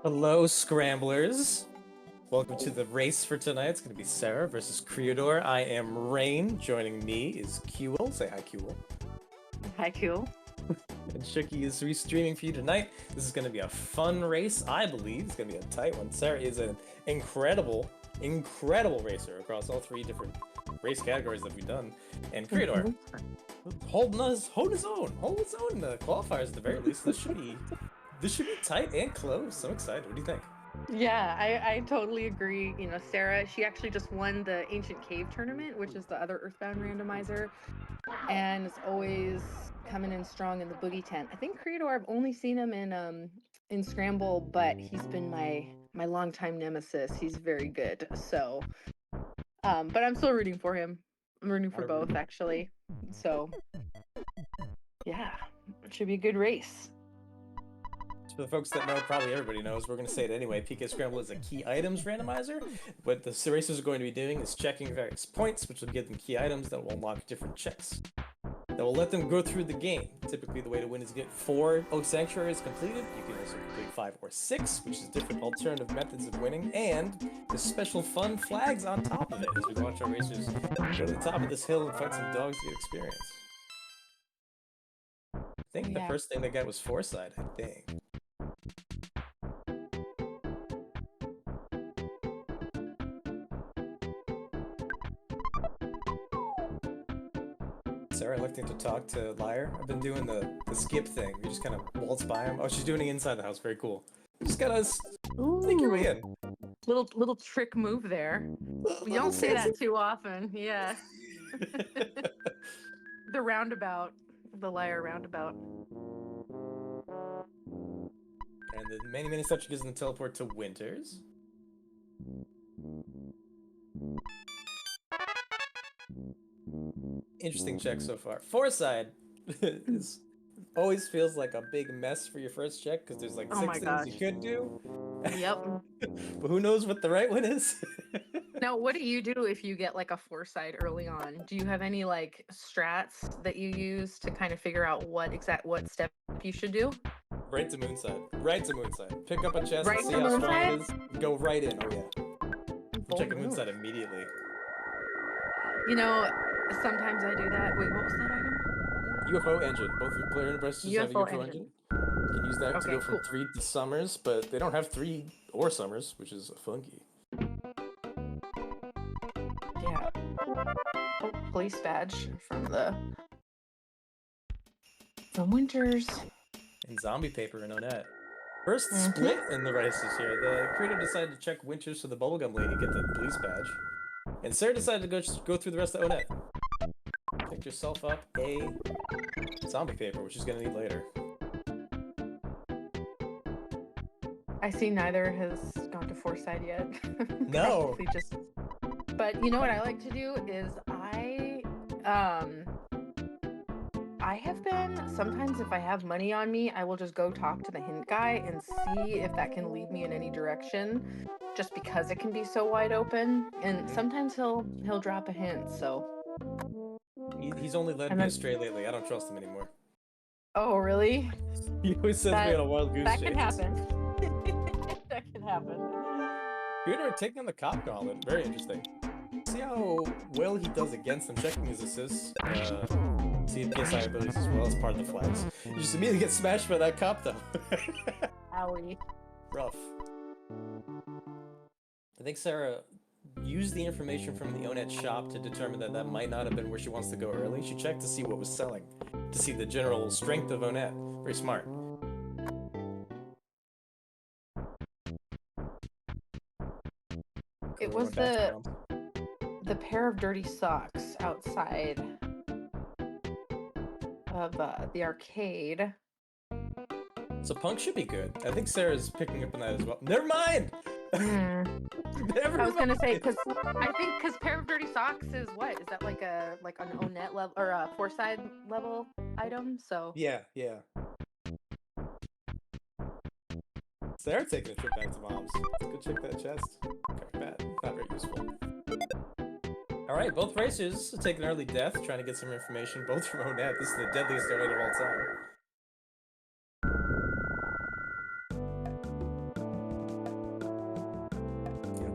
Hello, Scramblers. Welcome to the race for tonight. It's going to be Serra versus Creodor. I am Rain. Joining me is Qwil. Say hi, Qwil. Hi, Q. And Shuki is restreaming for you tonight. This is going to be a fun race, I believe. It's going to be a tight one. Serra is an incredible racer across all three different race categories that we've done. And Creodor, holding his own in the qualifiers at the very least. This should be tight and close. I'm excited. What do you think? Yeah, I totally agree. You know, Serra, she actually just won the Ancient Cave tournament, which is the other Earthbound randomizer, and is always coming in strong in the boogie tent. I think Creodor, I've only seen him in Scramble, but he's been my longtime nemesis. He's very good. So, but I'm still rooting for him. I'm rooting for both, actually. So, yeah, it should be a good race. For the folks that know, probably everybody knows, we're going to say it anyway. PK Scramble is a key items randomizer. What the racers are going to be doing is checking various points, which will give them key items that will unlock different checks. That will let them go through the game. Typically, the way to win is to get 4 Oak Sanctuaries completed. You can also complete 5 or 6, which is different alternative methods of winning. And there's special fun flags on top of it as we watch our racers go to the top of this hill and fight some dogs to get experience. I think the first thing they got was Foresight, I think. Serra electing to talk to Liar. I've been doing the skip thing. We just kind of waltz by him. Oh, she's doing it inside the house. Very cool. Just gotta sneak your way in. Little trick move there. You don't see that too often. Yeah. The roundabout. The Liar roundabout. And the many steps gives them the teleport to Winters. Interesting check so far. Foresight is always feels like a big mess for your first check because there's like 6 things you could do. Yep. But who knows what the right one is? Now, what do you do if you get like a Foresight early on? Do you have any like strats that you use to kind of figure out what step you should do? Right to Moonside. Right to Moonside. Pick up a chest Right and see to how strong Moonside? it is. Go right in. Oh yeah. Check a Moonside immediately. You know, sometimes I do that. Wait, what was that item? UFO engine. Both player and breasts have a UFO engine. You can use that to go from 3 to summers, but they don't have 3 or summers, which is funky. Yeah. Oh, police badge from Winters. And zombie paper in Onett. First split in the races here. The creator decided to check Winters so the bubblegum lady get the police badge. And Serra decided to go through the rest of Onett. Pick yourself up a zombie paper, which she's gonna need later. I see neither has gone to Foresight yet. No. But you know what I like to do is I have been, sometimes if I have money on me, I will just go talk to the hint guy and see if that can lead me in any direction, just because it can be so wide open. And sometimes he'll drop a hint, so. He's only led me astray lately. I don't trust him anymore. Oh, really? He always sends me on a wild goose chase. That can happen. That can happen. Creodor taking on the cop gauntlet. Very interesting. See how well he does against them, checking his assists. See if PSI abilities as well as part of the flags. You just immediately get smashed by that cop though. Owie. Rough. I think Serra used the information from the Onett shop to determine that that might not have been where she wants to go early. She checked to see what was selling, to see the general strength of Onett. Very smart. It was the pair of dirty socks outside of the arcade. So Punk should be good. I think Sarah's picking up on that as well. Never mind! I was gonna say, because pair of dirty socks is what? Is that like an Onett level or a Foresight level item? So yeah. Sarah taking a trip back to mom's. Go check that chest. Okay, bad. Not very useful. Alright, both racers take an early death, trying to get some information, both from Onett. This is the deadliest Onett of all time.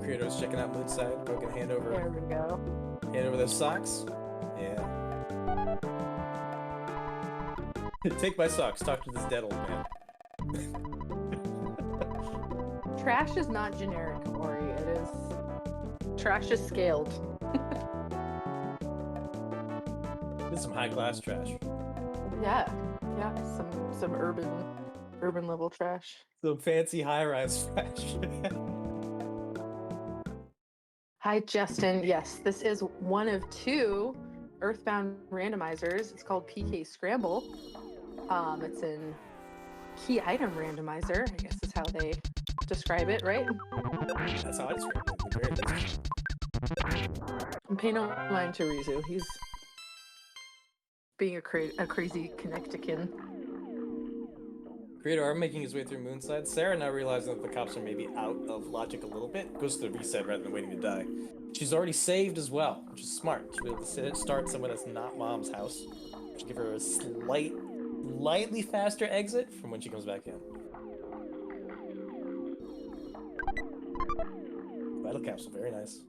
Creodor's checking out Moonside, poking a hand over. There we go. Hand over those socks. Yeah. Take my socks. Talk to this dead old man. Trash is not generic, Ori. It is. Trash is scaled. This is some high class trash. Yeah. Some urban level trash. Some fancy high rise trash. Hi, Justin. Yes, this is one of 2 Earthbound randomizers. It's called PK Scramble. It's an key item randomizer, I guess is how they describe it, right? That's how I describe it. At the very least. And pay no mind to Rizu. He's being a crazy Connecticut. Creodor making his way through Moonside. Serra, now realizing that the cops are maybe out of logic a little bit, goes to the reset rather than waiting to die. She's already saved as well, which is smart. She'll be able to start somewhere that's not Mom's house, which give her a slightly faster exit from when she comes back in. Vital capsule, very nice.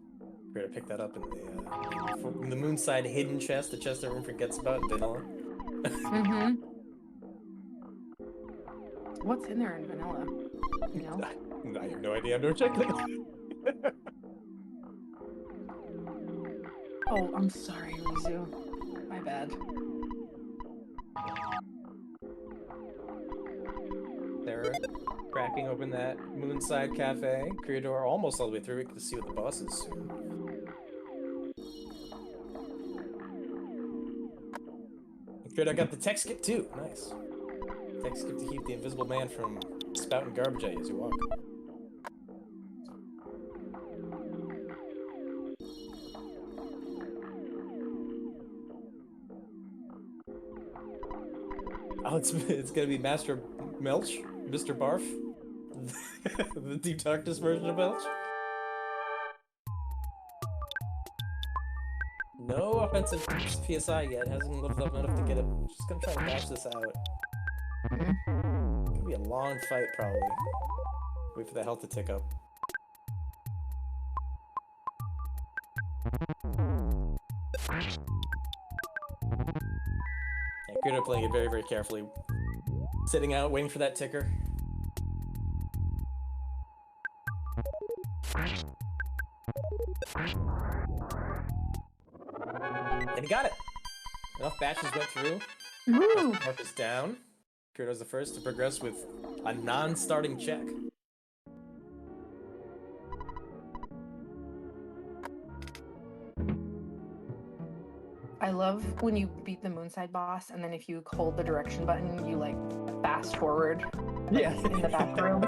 We're gonna pick that up in the Moonside hidden chest, the chest everyone forgets about in vanilla. Mm-hmm. What's in there in vanilla? You know? I have no idea. I've never checked it. Oh, I'm sorry, Rizu. My bad. Serra cracking open that Moonside Cafe. Creodor almost all the way through. We get to see what the boss is soon. Creodor got the tech skip too. Nice. Tech skip to keep the invisible man from spouting garbage at you as you walk. Oh, it's gonna be Master Melch, Mr. Barf, the Deep Darkness version of Melch. No offensive PSI yet. Hasn't lived up enough to get it. Just gonna try and bash this out. Gonna be a long fight, probably. Wait for the health to tick up. Yeah, Creodor playing it very, very carefully. Sitting out, waiting for that ticker. And he got it! Enough batches went through. Woo! Mark is down. Creodor's the first to progress with a non-starting check. I love when you beat the Moonside boss, and then if you hold the direction button, you like fast forward. Yeah. In the bathroom.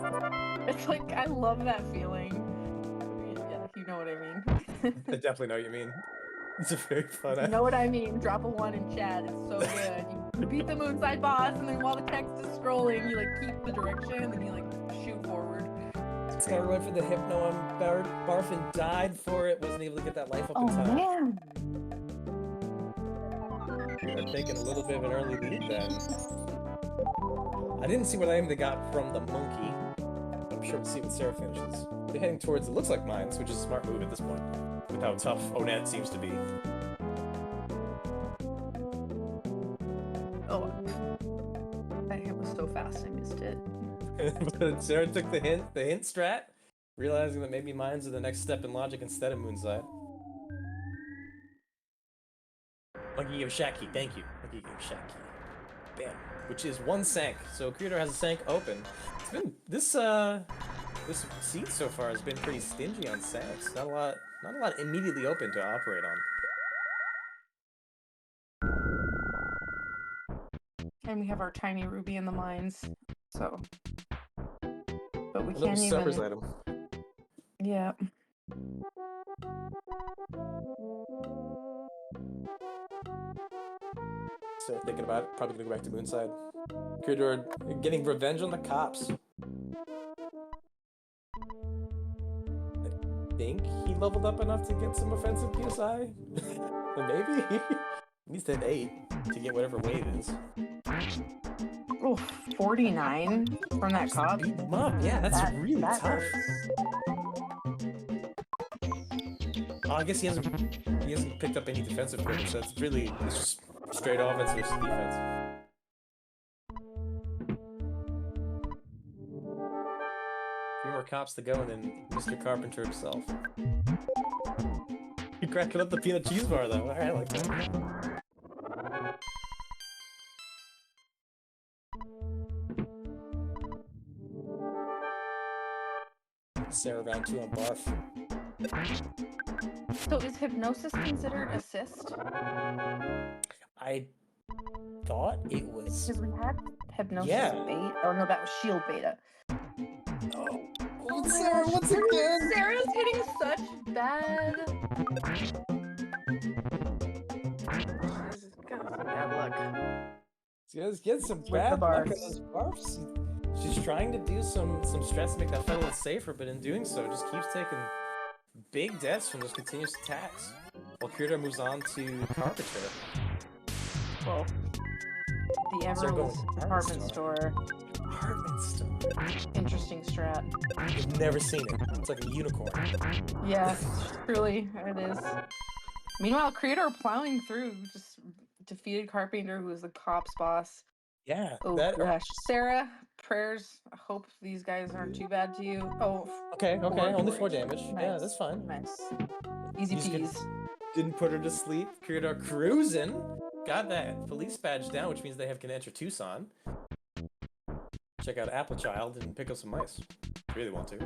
It's like, I love that feeling. Yeah, you know what I mean. I definitely know what you mean. It's a very fun. You know what I mean? Drop a 1 in chat. It's so good. You beat the Moonside boss, and then while the text is scrolling, you like keep the direction, and then you like shoot forward. This guy went for the Hypno on Barf and died for it. Wasn't able to get that life up in Oh time. man! They're taking a little bit of an early lead then. I didn't see what item they got from the monkey. I'm sure we'll see what Serra finishes. They're heading towards, it looks like mines, which is a smart move at this point, with how tough Onett seems to be. Oh, that hit was so fast I missed it. But Serra took the hint strat, realizing that maybe mines are the next step in logic instead of Moonside. Monkey gave a shack key, thank you. Monkey gave a shack key. Bam. Which is 1 sank. So Creodor has a sank open. It's been this seed so far has been pretty stingy on sanks. Not a lot immediately open to operate on. And we have our tiny ruby in the mines, so. But we Another can't Summer's even. item. Yeah. So thinking about it, probably gonna go back to Moonside. Creodor getting revenge on the cops. I think he leveled up enough to get some offensive PSI. Maybe. He needs to hit 8 to get whatever weight it is. Oh, 49 from that cop. Beat him up. Yeah, that's really that tough. hurts. Oh, I guess he hasn't picked up any defensive equipment, so it's just straight offense versus defense. A few more cops to go, and then Mr. Carpenter himself. You're cracking up the peanut cheese bar, though. Alright, I like that. Serra round 2 on barf. So is hypnosis considered assist? I thought it was. Because we had hypnosis Yeah. bait. Oh no, that was shield beta. Oh, Serra, once again! Sarah's hitting such bad. She's got some bad luck. She's getting some With bad the luck on barfs. those barfs. She's trying to do some strats to make that fight a little safer, but in doing so, just keeps taking big deaths from those continuous attacks. While creodor moves on to Carpenter. Well, the Emerald department store. Department store. Interesting strat. I've never seen it. It's like a unicorn. Yes, truly, it is. Meanwhile, creodor plowing through just defeated Carpenter, who was the cops boss. Yeah. Oh gosh, Serra, prayers. I hope these guys aren't too bad to you. Oh, Okay, only 4 damage. Nice. Yeah, that's fine. Nice. Easy He's peas. Didn't put her to sleep. Creodor cruising. Got that police badge down, which means they can enter Tucson. Check out Applechild and pick up some mice. If you really want to.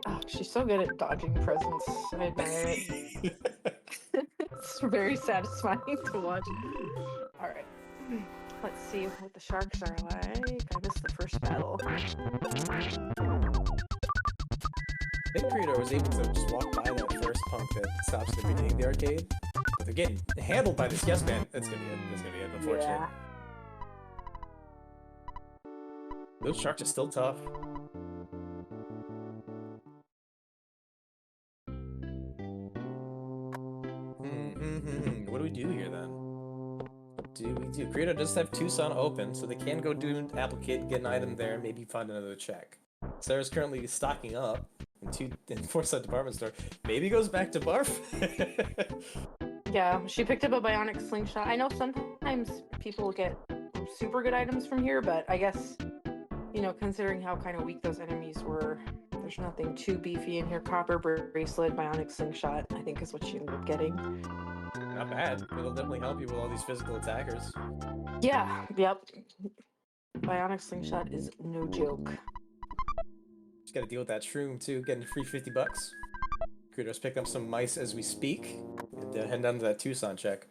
Oh, she's so good at dodging presents. I admire it. It's very satisfying to watch. Alright. Let's see what the sharks are like. I missed the first battle. I think Creodor was able to just walk by that first punk that stops at the beginning of the arcade. But they're getting handled by this yes man. That's gonna be it, unfortunately. Yeah. Those sharks are still tough. What do we do here then? What do we do? Creodor does have Tucson open, so they can go do an Applecade, get an item there, maybe find another check. Sarah's currently stocking up in Foresight department store. Maybe goes back to barf. Yeah, she picked up a bionic slingshot. I know sometimes people get super good items from here, but I guess, you know, considering how kind of weak those enemies were, there's nothing too beefy in here. Copper bracelet, bionic slingshot, I think is what she ended up getting. Not bad. It'll definitely help you with all these physical attackers. Yeah, yep. Bionic slingshot is no joke. Just gotta deal with that shroom too, getting a free 50 bucks. Creodor's picking up some mice as we speak, and heading down to that Tucson check.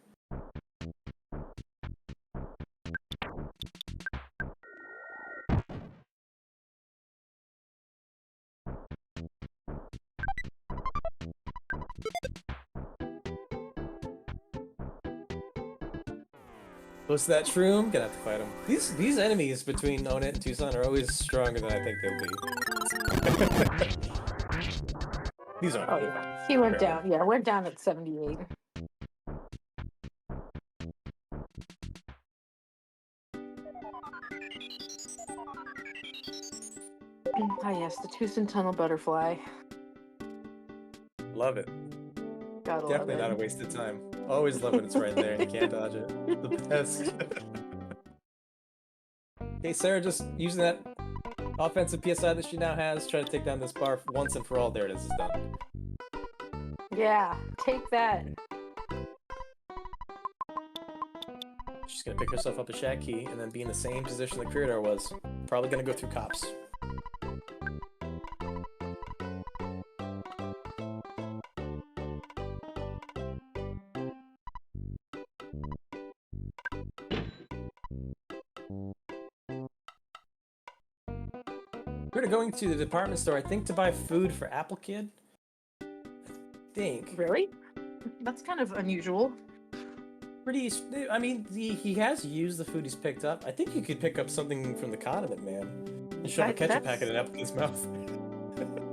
Close to that shroom, gonna have to fight him. These enemies between Onit and Tucson are always stronger than I think they'll be. These aren't. Oh yeah, he went down. Yeah, went down at 78. Ah yes, the Tucson Tunnel Butterfly. Love it. Gotta Definitely love not a it. waste of time. Always love when it's right there and you can't dodge it. The best. Okay, Serra just using that offensive PSI that she now has, trying to take down this barf once and for all. There it is, it's done. Yeah, take that. She's gonna pick herself up a shack key and then be in the same position that Creodor was. Probably gonna go through cops. We're going to the department store, I think, to buy food for Apple Kid. I think. Really? That's kind of unusual. Pretty. I mean, he has used the food he's picked up. I think you could pick up something from the condiment man and shove a ketchup packet in Apple Kid's mouth.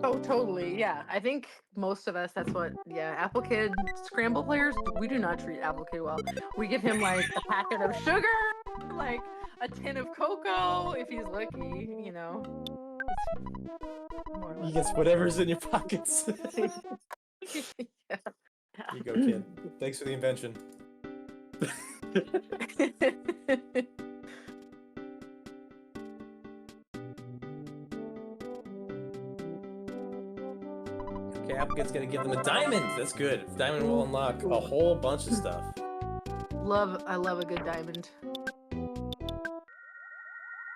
Oh, totally. Yeah, I think most of us, that's what, yeah, Apple Kid Scramble players, we do not treat Apple Kid well. We give him like a packet of sugar, like a tin of cocoa, if he's lucky, you know. More or He less. gets whatever's in your pockets. Yeah. Here you go, kid. Thanks for the invention. Okay, Applegate's gonna give them a diamond. That's good. Diamond will unlock a whole bunch of stuff. I love a good diamond.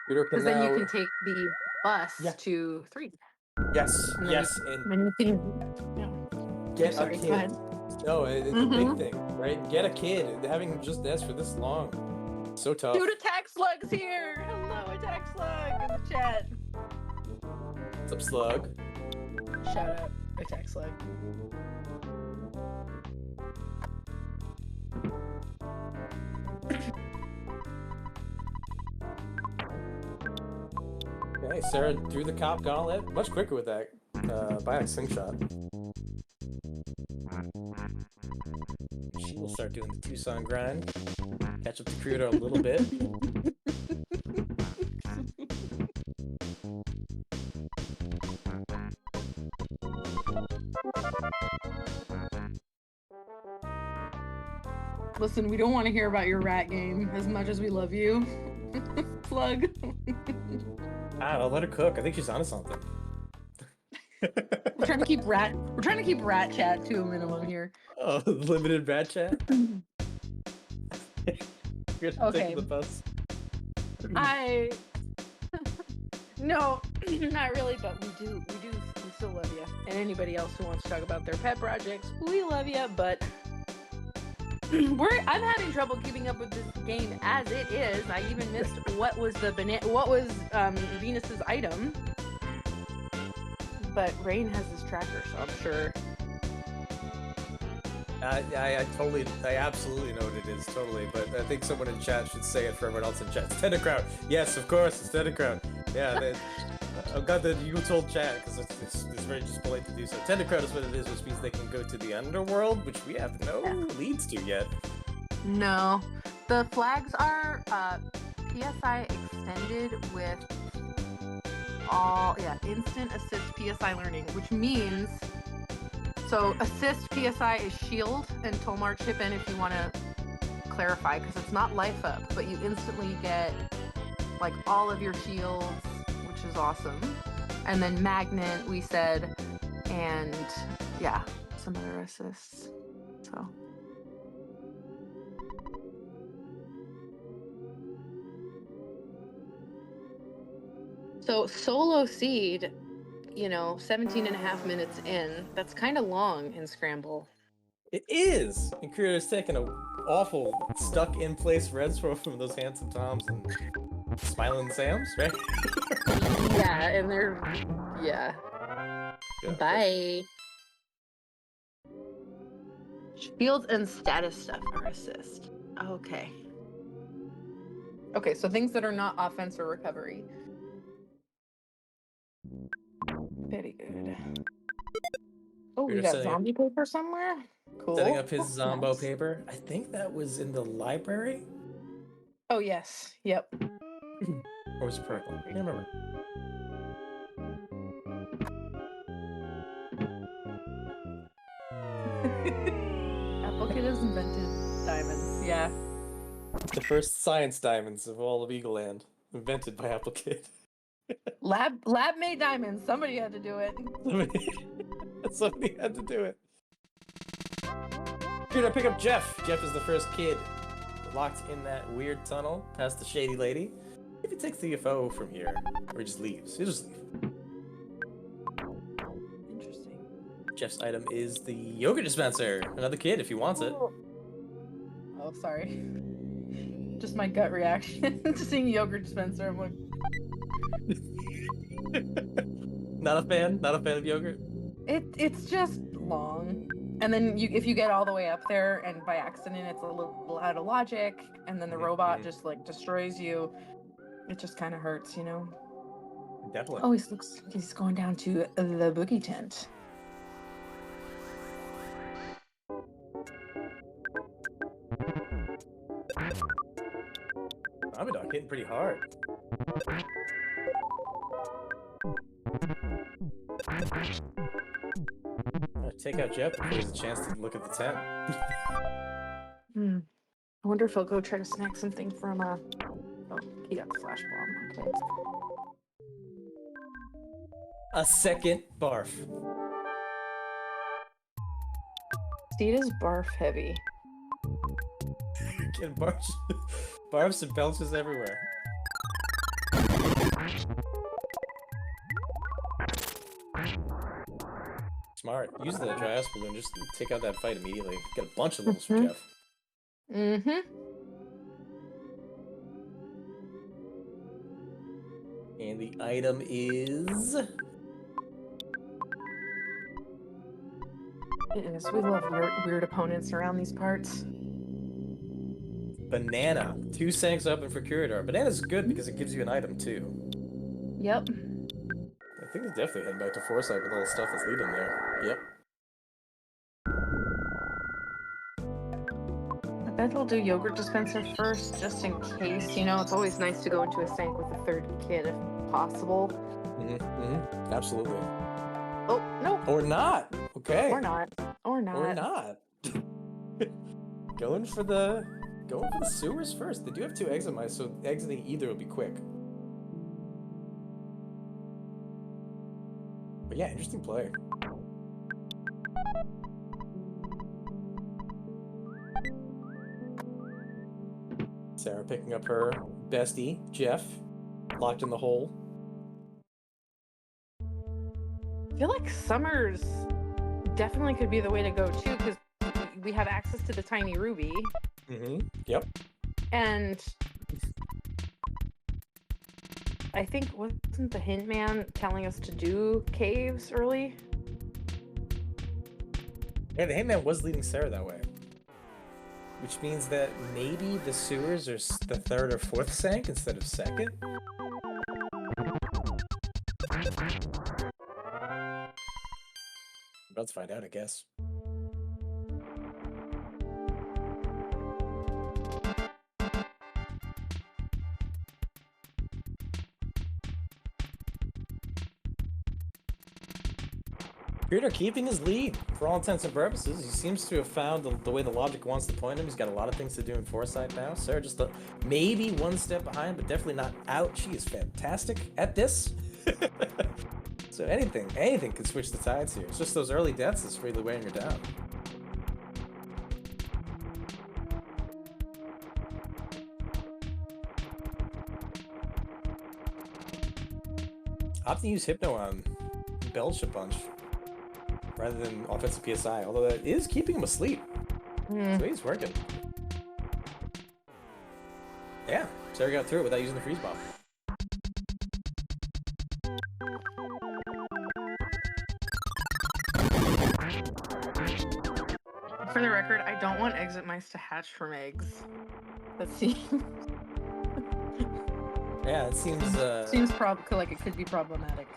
Creodor can Because then you now. can take the bus Yeah. to 3. Yes, And then yes, and then you can. Yeah. get Sorry, a go kid. ahead. No, it's a big thing, right? Get a kid. Having just this for this long, so tough. Dude, Attack Slug's here! Hello, Attack Slug in the chat. What's up, Slug? Shout out, Attack Slug. Okay, Serra threw the cop gauntlet. Much quicker with that bionic slingshot. She will start doing the Tucson grind. Catch up to Creodor a little bit. Listen, we don't want to hear about your rat game as much as we love you. Plug. I'll let her cook. I think she's onto something. We're trying to keep rat chat to a minimum here. Oh, limited rat chat? You're Okay. taking the bus. No, not really, but we still love you. And anybody else who wants to talk about their pet projects, we love you, but I'm having trouble keeping up with this game as it is. I even missed what was Venus's item. But Rain has this tracker, so I'm sure. I absolutely know what it is, totally. But I think someone in chat should say it for everyone else in chat. It's Tentacrown. Yes, of course, it's Tentacrown. Yeah, I'm glad that you told chat because it's very just polite to do so. Tentacrown is what it is, which means they can go to the underworld, which we have no leads to yet. No, the flags are PSI extended with instant assist PSI learning, which means assist PSI is shield and Tomar chip in if you want to clarify, because it's not life up, but you instantly get like all of your shields, which is awesome. And then magnet, we said, and yeah, some other assists. So solo seed, 17 and a half minutes in, that's kind of long in Scramble. It is! And Creodor's taking an awful stuck-in-place red throw from those handsome Toms and Smiling Sams, right? Yeah, and they're... Yeah. Good. Bye. Shields and status stuff are assist. Okay. Okay, so things that are not offense or recovery. Very good. Oh, we got zombie paper somewhere? Cool. Setting up his That's Zombo nice. paper. I think that was in the library? Oh, yes. Yep. Or was it purple? I can't remember. Applegate has invented diamonds. Yeah. The first science diamonds of all of Eagleland. Invented by Applegate. Lab made diamonds. Somebody had to do it. Somebody had to do it. Dude, I pick up Jeff. Jeff is the first kid locked in that weird tunnel past the shady lady. If he takes the UFO from here, or he just leaves, he'll just leave. Interesting. Jeff's item is the yogurt dispenser. Another kid if he wants it. Oh, sorry. Just my gut reaction to seeing yogurt dispenser. I'm like, Not a fan of yogurt. It's just long, and then if you get all the way up there and by accident it's a little out of logic, and then the robot just like destroys you, it just kind of hurts, Definitely. Oh, he's going down to the boogie tent. Zombie dog hitting pretty hard. take out Jeff before he has a chance to look at the tent. I wonder if he'll go try to snack something from oh, he got the flash bomb. Okay. A second barf. Steed is barf heavy. Getting barfs and belches everywhere. Smart. Use the dry ice balloon. Just take out that fight immediately. Get a bunch of levels for Jeff. Mm-hmm. And the item is... Yes, we love weird opponents around these parts. Banana. 2 Sanks open for creodor. Banana's good because it gives you an item too. Yep. I think it's definitely heading back to Foresight with all the stuff that's leading there. Yep. I bet he'll do yogurt dispenser first, just in case. You know, it's always nice to go into a Sank with a 3rd kid if possible. Absolutely. Oh, no. Or not. Okay. Or not. Or not. Or not. Going for the sewers first. They do have 2 exit mice, so exiting either will be quick. But yeah, interesting play. Serra picking up her bestie, Jeff, locked in the hole. I feel like Summers definitely could be the way to go too, because we have access to the tiny ruby. Yep. And I think, wasn't the hint man telling us to do caves early? Yeah, the hintman was leading Serra that way. Which means that maybe the sewers are the 3rd or 4th Sank instead of 2nd? Let's find out, I guess. Creodor keeping his lead for all intents and purposes. He seems to have found the way the logic wants to point him. He's got a lot of things to do in Foresight now. Serra just maybe 1 step behind, but definitely not out. She is fantastic at this. So anything can switch the tides here. It's just those early deaths that's really weighing her down. Opt to use Hypno on Belch a bunch rather than offensive PSI, although that is keeping him asleep. So he's working. Yeah, Serra got through it without using the freeze bomb. For the record, I don't want exit mice to hatch from eggs. That seems Yeah, it seems like it could be problematic.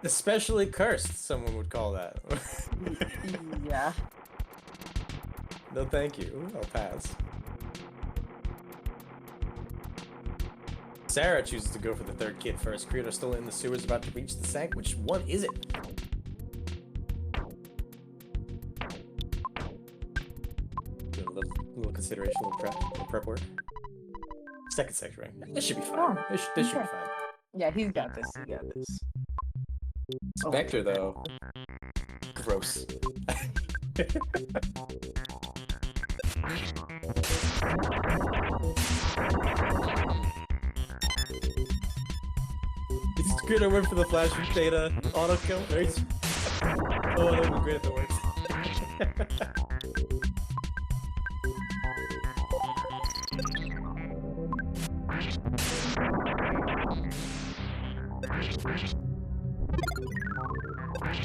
Especially cursed, someone would call that. Yeah. No thank you. I'll pass. Serra chooses to go for the 3rd kid first. Creodor still in the sewers, about to reach the Sank. Which one is it? A little consideration, a little prep work. 2nd section, right? This should be fine. Oh, this should be fine. Yeah, he's got this. He got this. Spectre, though. Gross. It's good. I went for the flash data auto kill. Right? Oh, that would be great if it works.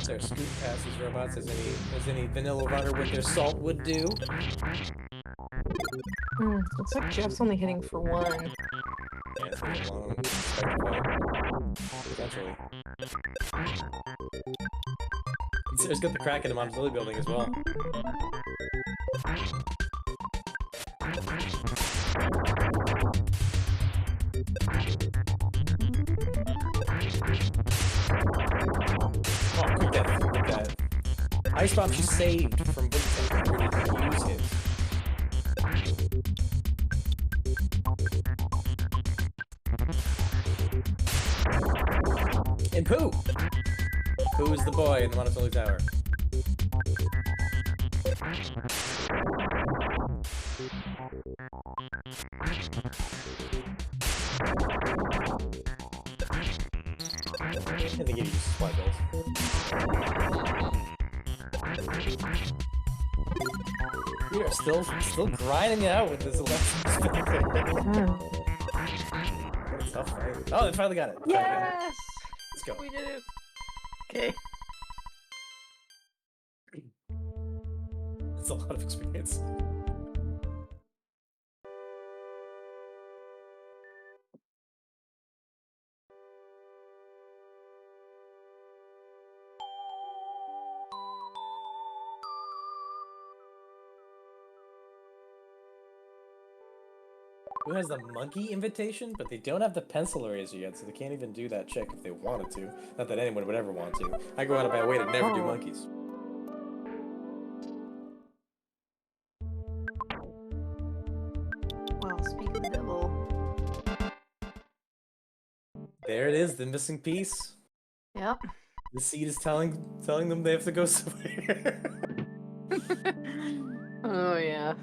Their scoop past these robots as any vanilla runner with their salt would do. Looks like Jeff's only hitting for 1. Yeah, it's really long. Potentially. Sarah's got the crack in the Mom's Lily building as well. Oh, quick death. Quick death. Ice Bomb she saved from Boogie Tank. Where did he use his? And Pooh! Pooh is the boy in the Monotone Tower. And they give you supply bills. We are still grinding it out with this election. What a tough fight. Oh, they finally got it. Yes! Let's go. We did it. Okay. That's a lot of experience. Who has the monkey invitation, but they don't have the pencil eraser yet, so they can't even do that check if they wanted to. Not that anyone would ever want to. I go out of my way to never do monkeys. Well, speak of the devil. There it is, the missing piece. Yep. The seed is telling them they have to go somewhere. Oh yeah.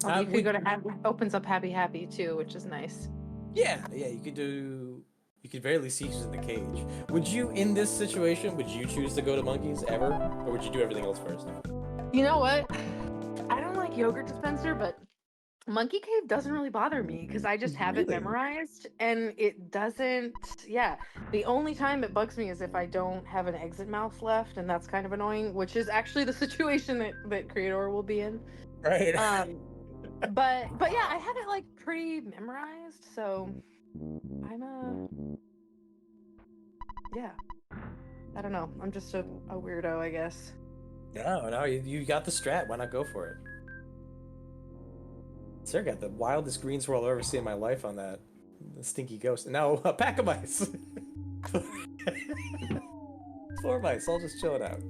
You could go to opens up Happy too, which is nice. Yeah, you could barely see who's in the cage. Would you, in this situation, would you choose to go to monkeys ever? Or would you do everything else first? You know what? I don't like yogurt dispenser, but Monkey Cave doesn't really bother me because I just have it memorized and it doesn't. Yeah, the only time it bugs me is if I don't have an exit mouth left, and that's kind of annoying, which is actually the situation that Creodor will be in. Right. But yeah, I have it like pretty memorized, so I'm yeah. I don't know. I'm just a weirdo, I guess. No, you got the strat. Why not go for it? Sarah got the wildest green swirl I've ever seen in my life on that. The stinky ghost. And now a pack of mice. 4 mice, all just chilling out.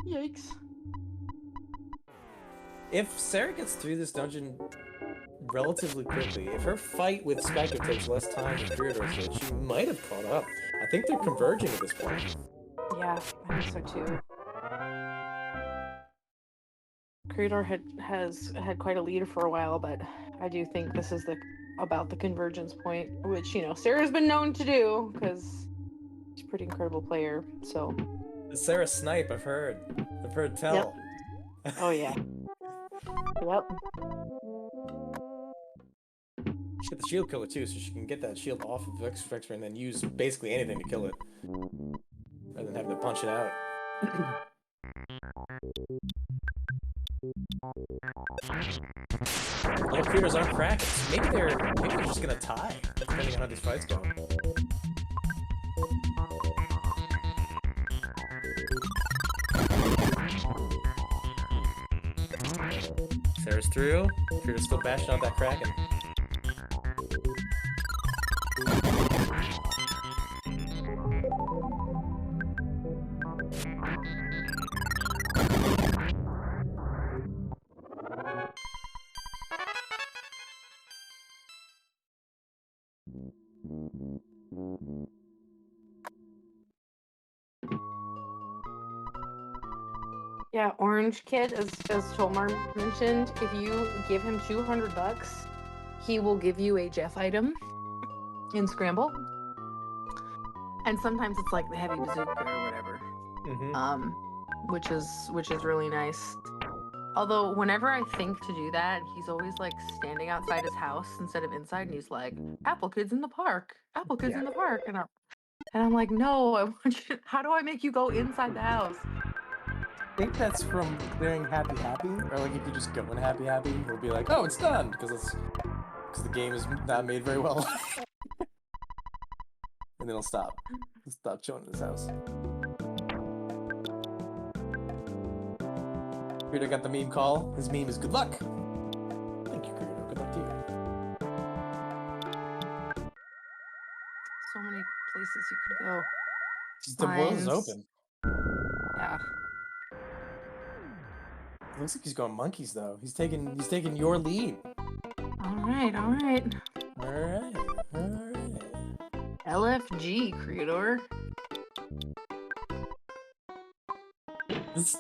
Yikes. If Sarah gets through this dungeon relatively quickly, if her fight with Skyco takes less time than Creodor did, she might have caught up. I think they're converging at this point. Yeah, I think so too. Creodor has had quite a lead for a while, but I do think this is about the convergence point, which, you know, Sarah's been known to do because she's a pretty incredible player. So The Sarah snipe, I've heard tell. Yep. Oh yeah. Yep. She got the shield killer too, so she can get that shield off of Vexer and then use basically anything to kill it, rather than having to punch it out. All the creators aren't cracking. Maybe they're just gonna tie, depending on how this fight's going. Sarah's through. Creator's still bashing out that Kraken. Yeah, Orange Kid, as Tolmar mentioned, if you give him $200, he will give you a Jeff item in Scramble. And sometimes it's like the heavy bazooka or whatever. Which is really nice. Although whenever I think to do that, he's always like standing outside his house instead of inside, and he's like, "Apple Kid's in the park. Apple Kid's in the park." And I'm like, "No, I want you. How do I make you go inside the house?" I think that's from clearing Happy, or like if you just go in Happy, he'll be like, "Oh, it's done," because the game is not made very well, and then he'll stop chilling in his house. Creodor got the meme call. His meme is good luck. Thank you, Creodor. Good luck to you. So many places you could go. The world is Lines. open. Yeah. It looks like he's going monkeys though. He's taking your lead. All right. All right. All right. All right. LFG creodor.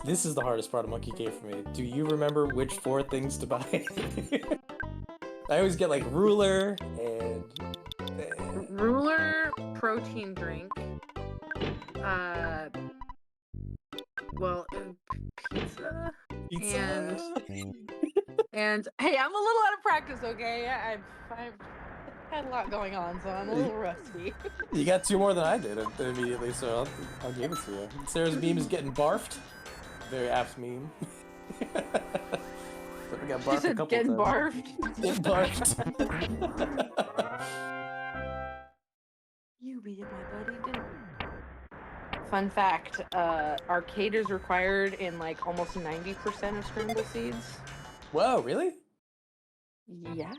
This is the hardest part of Monkey Cave for me. Do you remember which 4 things to buy? I always get like ruler and Ruler, protein drink. Well, pizza. pizza. And hey, I'm a little out of practice. Okay, I've had a lot going on, so I'm a little rusty. You got 2 more than I did immediately, so I'll give it to you. Sarah's meme is getting barfed. Very apt meme. But we got barfed She said, a couple "Getting times. barfed." Getting barfed. You beat it, my buddy, didn't you? Fun fact: arcade is required in like almost 90% of Scramble seeds. Whoa, really? Yeah.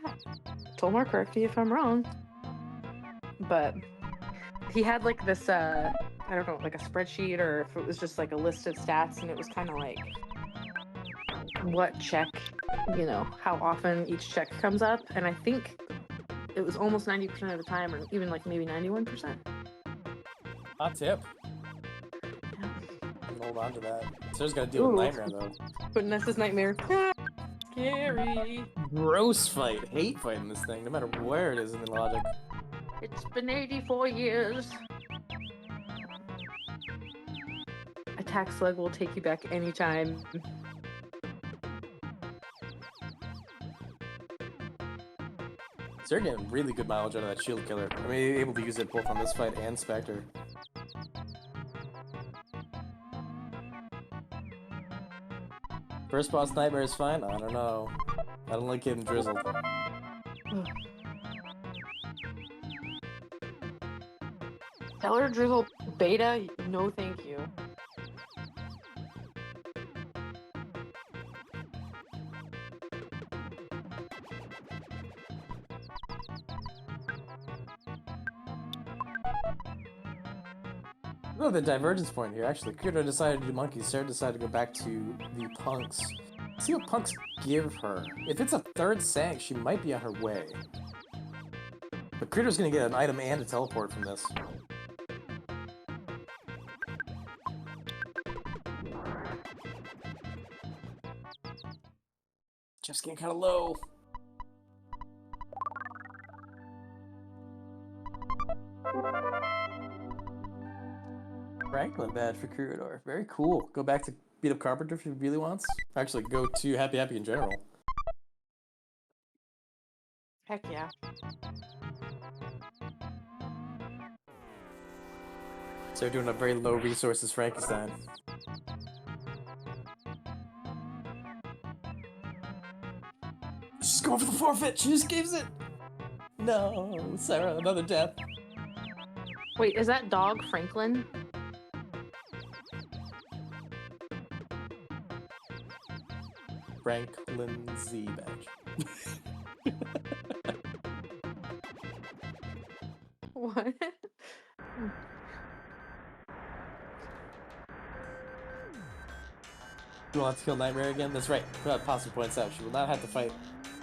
Tolmar, correct me if I'm wrong. But he had like this, I don't know, like a spreadsheet, or if it was just like a list of stats, and it was kind of like what check, how often each check comes up. And I think it was almost 90% of the time, or even like maybe 91%. Hot tip. Yeah. Hold on to that. Sarah's got to deal with Nightmare though. But Nessa's nightmare. Scary. Gross fight. Hate fighting this thing, no matter where it is in the logic. It's been 84 years. Attack slug will take you back anytime. Sarah getting really good mileage out of that shield killer. I mean, able to use it both on this fight and Spectre. First boss Nightmare is fine? I don't know. I don't like getting drizzled. Stellar Drizzle Beta? No thank you. Oh, the divergence point here, actually. Creodor decided to do monkeys, Sarah decided to go back to the punks. Let's see what punks give her. If it's a 3rd Sank, she might be on her way. But Creodor's gonna get an item and a teleport from this. Jeff's getting kinda low. Franklin badge for Creodor. Very cool. Go back to beat up Carpenter if he really wants. Actually, go to Happy Happy in general. Heck yeah. So they're doing a very low resources Frankenstein. She's going for the forfeit! She just gives it! No, Sarah, another death. Wait, is that dog Franklin? Franklin Z badge. What? You want to kill Nightmare again? That's right. Possibly points out she will not have to fight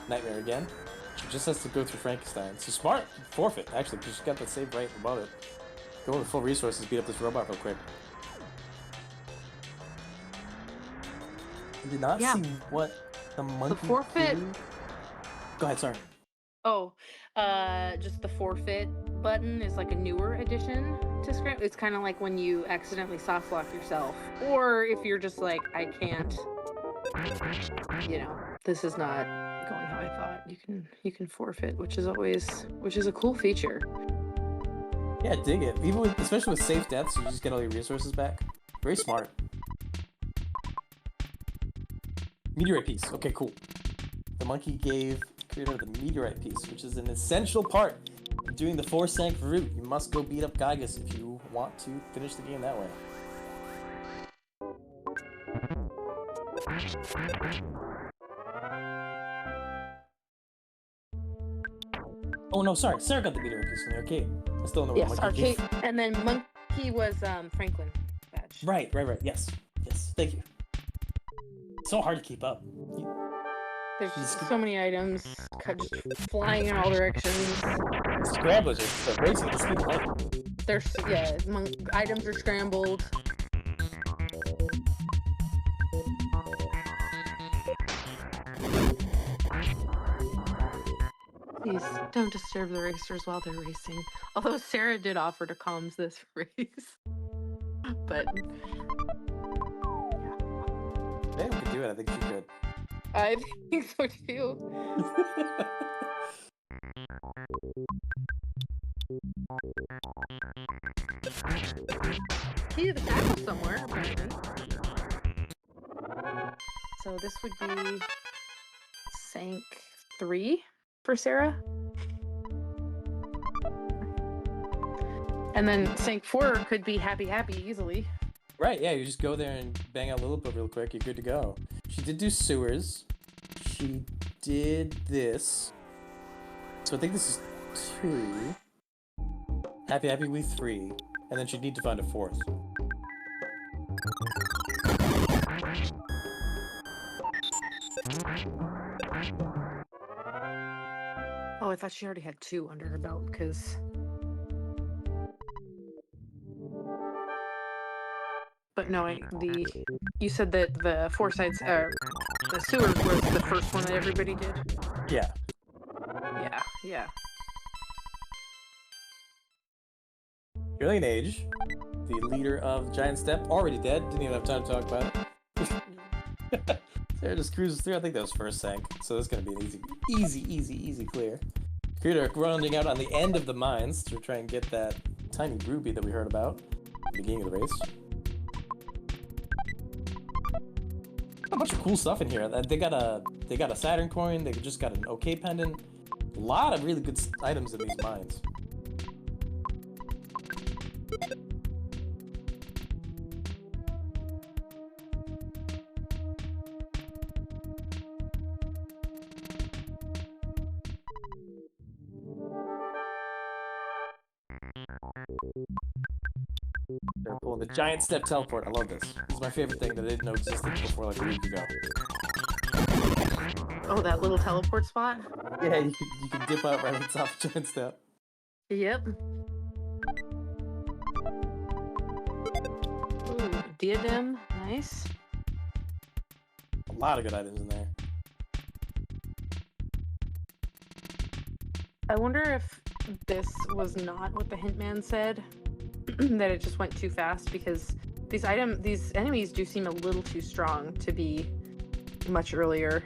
Nightmare again. She just has to go through Frankenstein. So smart forfeit, actually, because she's got the save right above it. Go with full resources, beat up this robot real quick. I did not see what the monkey. The forfeit. Go ahead, sorry. Oh, just the forfeit button is like a newer addition to Scramble. It's kind of like when you accidentally soft lock yourself, or if you're just like, I can't, this is not going how I thought. You can forfeit, which is a cool feature. Yeah, dig it. Even with, especially with safe deaths, you just get all your resources back. Very smart. Meteorite piece. Okay, cool. The monkey gave Creodor the meteorite piece, which is an essential part of doing the 4 Sank route. You must go beat up Gygus if you want to finish the game that way. Oh no, sorry. Sarah got the meteorite piece from the arcade. I still know what Yes, monkey arcade, gave. and then P was Franklin badge. Right. Yes. Thank you. So hard to keep up. There's so many items just flying in all directions. Scramblers are racing at the speed of light. Items are scrambled. Please don't disturb the racers while they're racing. Although Serra did offer to calms this race. But Maybe we could do it. I think she could. I think so too. Key to the tackle somewhere, apparently. So this would be Sank 3 for Serra. And then Sank 4 could be Happy easily. Right, yeah, you just go there and bang out Lilliput real quick, you're good to go. She did do sewers. She did this. So I think this is 2. Happy with 3. And then she'd need to find a 4th. Oh, I thought she already had 2 under her belt, because... But no, you said that the 4 sides, the sewers was the first one that everybody did? Yeah. Yeah. Brilliant Age, the leader of Giant Step, already dead, didn't even have time to talk about it. Sarah just cruises through. I think that was first Sank, so it's gonna be an easy clear. Creodor running out on the end of the mines to try and get that tiny ruby that we heard about at the beginning of the race. A bunch of cool stuff in here. They got a Saturn coin. They just got an OK pendant. A lot of really good items in these mines. They're pulling the Giant Step teleport. I love this. This is my favorite thing that I didn't know existed before like a week ago. Oh, that little teleport spot? Yeah, you can dip out right on top of Giant Step. Yep. Ooh, diadem. Nice. A lot of good items in there. I wonder if this was not what the Hintman said, that it just went too fast, because these enemies do seem a little too strong to be much earlier.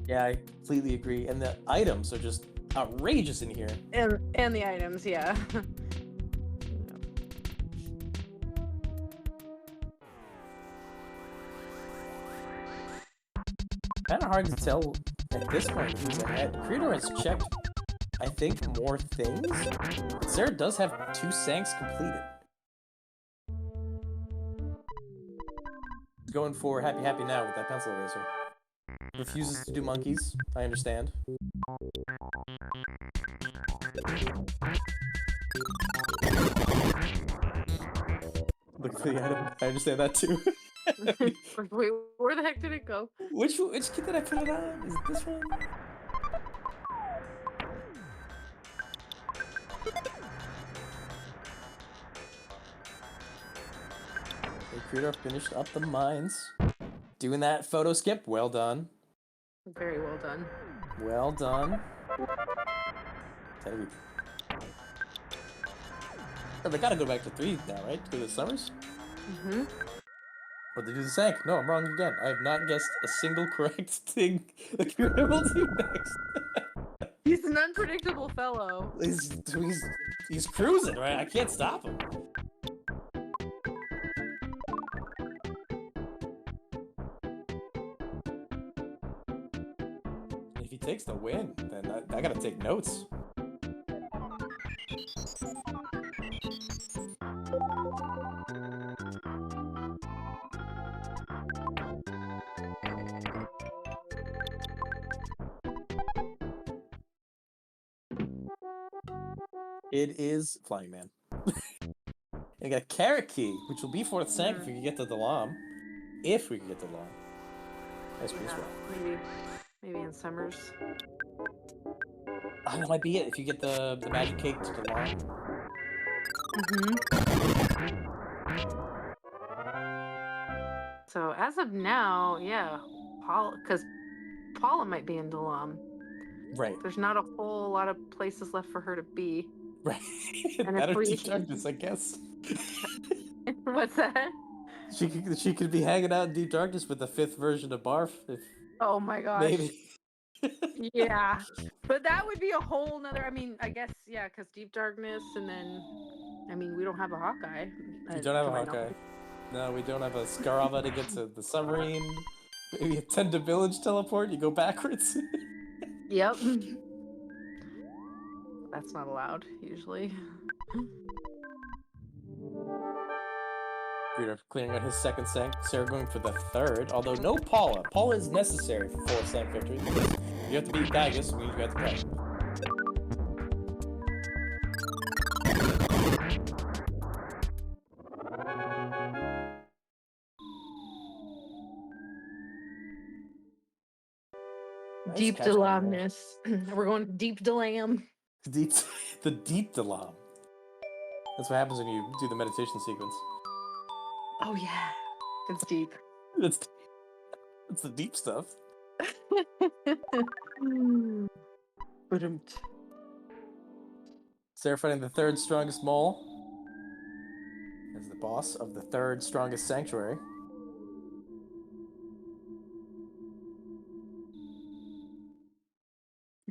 Yeah, I completely agree. And the items are just outrageous in here. And the items, yeah. Kind of hard to tell at this point who's ahead. Creodor has checked, I think, more things. Serra does have 2 Sanks completed. Going for happy now with that pencil eraser. Refuses to do monkeys. I understand. Looking for the item. I understand that too. Wait, where the heck did it go? Which kid did I put it on? Is it this one? Creodor finished up the mines. Doing that photo skip. Well done. Very well done. Well done. Oh, they gotta go back to 3 now, right? To the summers? Mm-hmm. Or they do the Sank. No, I'm wrong again. I have not guessed a single correct thing that Creodor will do next. He's an unpredictable fellow. He's cruising, right? I can't stop him. If he takes the win, then I gotta take notes. It is Flying Man. And got Carrot Key, which will be fourth sank if we can get to Dalam. If we can get to Dalam. Nice piece roll. Maybe in Summers. Oh, that might be it. If you get the magic cake to Dalam. So as of now, yeah, because Paula might be in Dalam. Right. There's not a whole lot of places left for her to be. Right. And That or Deep Darkness, I guess. What's that? She could be hanging out in Deep Darkness with the 5th version of Barf. Oh my gosh. Maybe. Yeah. But that would be a whole nother, I mean, I guess, yeah, because Deep Darkness, and then, I mean, we don't have a Hawkeye. We don't have a Hawkeye. No, we don't have a Scarava to get to the submarine. Maybe a Tenda Village teleport, you go backwards. Yep. That's not allowed, usually. Creodor clearing out his 2nd sank. Serra going for the 3rd, although no Paula. Paula is necessary for 4th sank victory because you have to beat Bagus, means you have to play. Nice Deep catch on Delamness. We're going deep Delam. the deep Delam. That's what happens when you do the meditation sequence. Oh yeah, it's deep. It's the deep stuff. Serra fighting the 3rd strongest mole as the boss of the 3rd strongest sanctuary.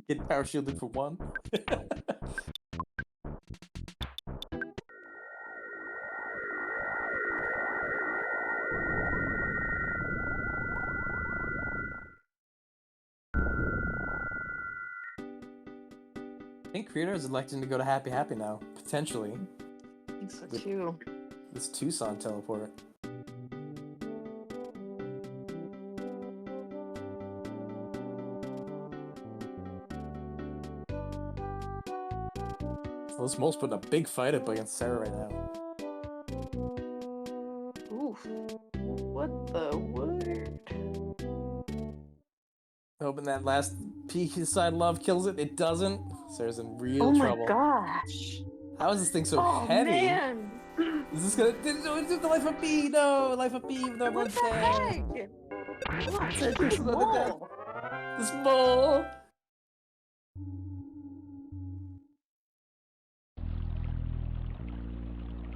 Get power shielded for 1. I think Creodor is electing to go to Happy Happy now, potentially. I think so too. This Tucson teleport. Well, this mole's putting a big fight up against Serra right now. Oof. What the word? Hoping that last peek inside love kills it. It doesn't. Serra's in real trouble. Oh my gosh. How is this thing so heavy? Man. Is this gonna do the life of B? No, life of B with everyone's dead. What? This mole. This mole.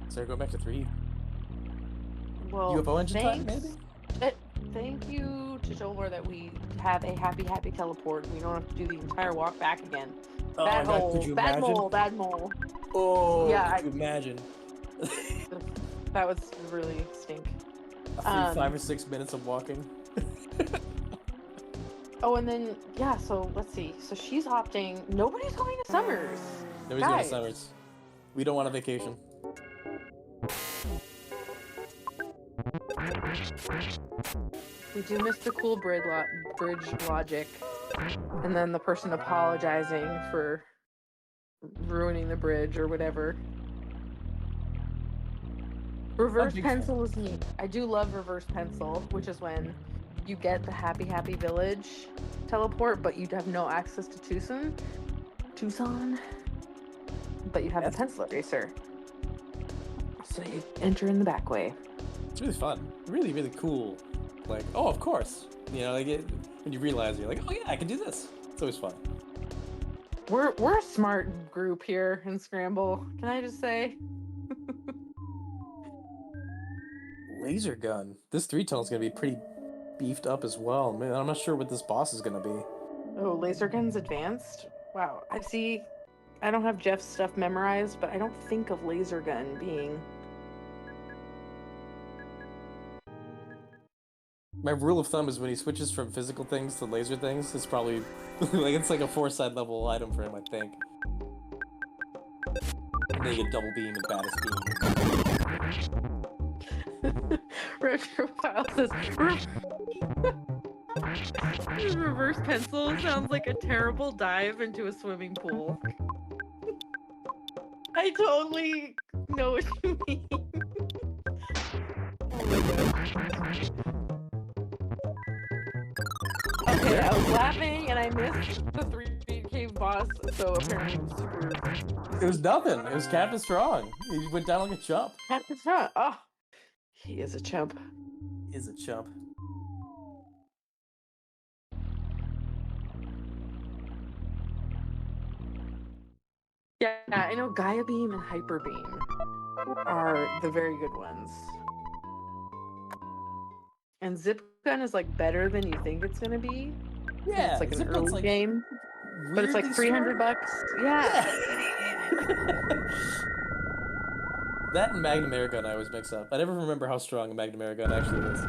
Serra going back to 3. Well, UFO engine time, maybe? Thank you to Jolor that we have a happy teleport. We don't have to do the entire walk back again. Oh, Bad hole. could you Bad imagine? mole. Bad mole. Oh, yeah, could you imagine? That would really stink. A free 5 or 6 minutes of walking. Oh, and then, yeah, so let's see. So she's opting. Nobody's going to Summers. Nobody's going to Summers. We don't want a vacation. We do miss the cool bridge logic. And then the person apologizing for ruining the bridge or whatever. Reverse pencil is neat. I do love reverse pencil, which is when you get the Happy Village teleport, but you'd have no access to Tucson. But you have the pencil eraser. So you enter in the back way. It's really fun. Really, really cool. Like, oh, of course. You know, like when you realize you're like, oh yeah, I can do this. It's always fun. We're a smart group here in Scramble. Can I just say? Laser gun. This 3-tone is gonna be pretty beefed up as well. Man, I'm not sure what this boss is gonna be. Oh, laser gun's advanced? Wow. I don't have Jeff's stuff memorized, but I don't think of laser gun being... My rule of thumb is when he switches from physical things to laser things, it's probably like it's like a 4-side level item for him, I think. And then you get double beam and baddest beam. Retropile says reverse pencil sounds like a terrible dive into a swimming pool. I totally know what you mean. Okay, I was laughing and I missed the 3 cave boss, so apparently it was super. It was nothing. It was Captain Strong. He went down like a chump. Captain Strong. Oh, he is a chump. Is a chump. Yeah, I know Gaia Beam and Hyper Beam are the very good ones. And Zip Gun is like better than you think it's gonna be. Yeah, It's like an Zip Gun's, early like, game, but it's like weirdly $300. smart. Yeah. That and Magnum Air Gun I always mix up. I never remember how strong a Magnum Air Gun actually is.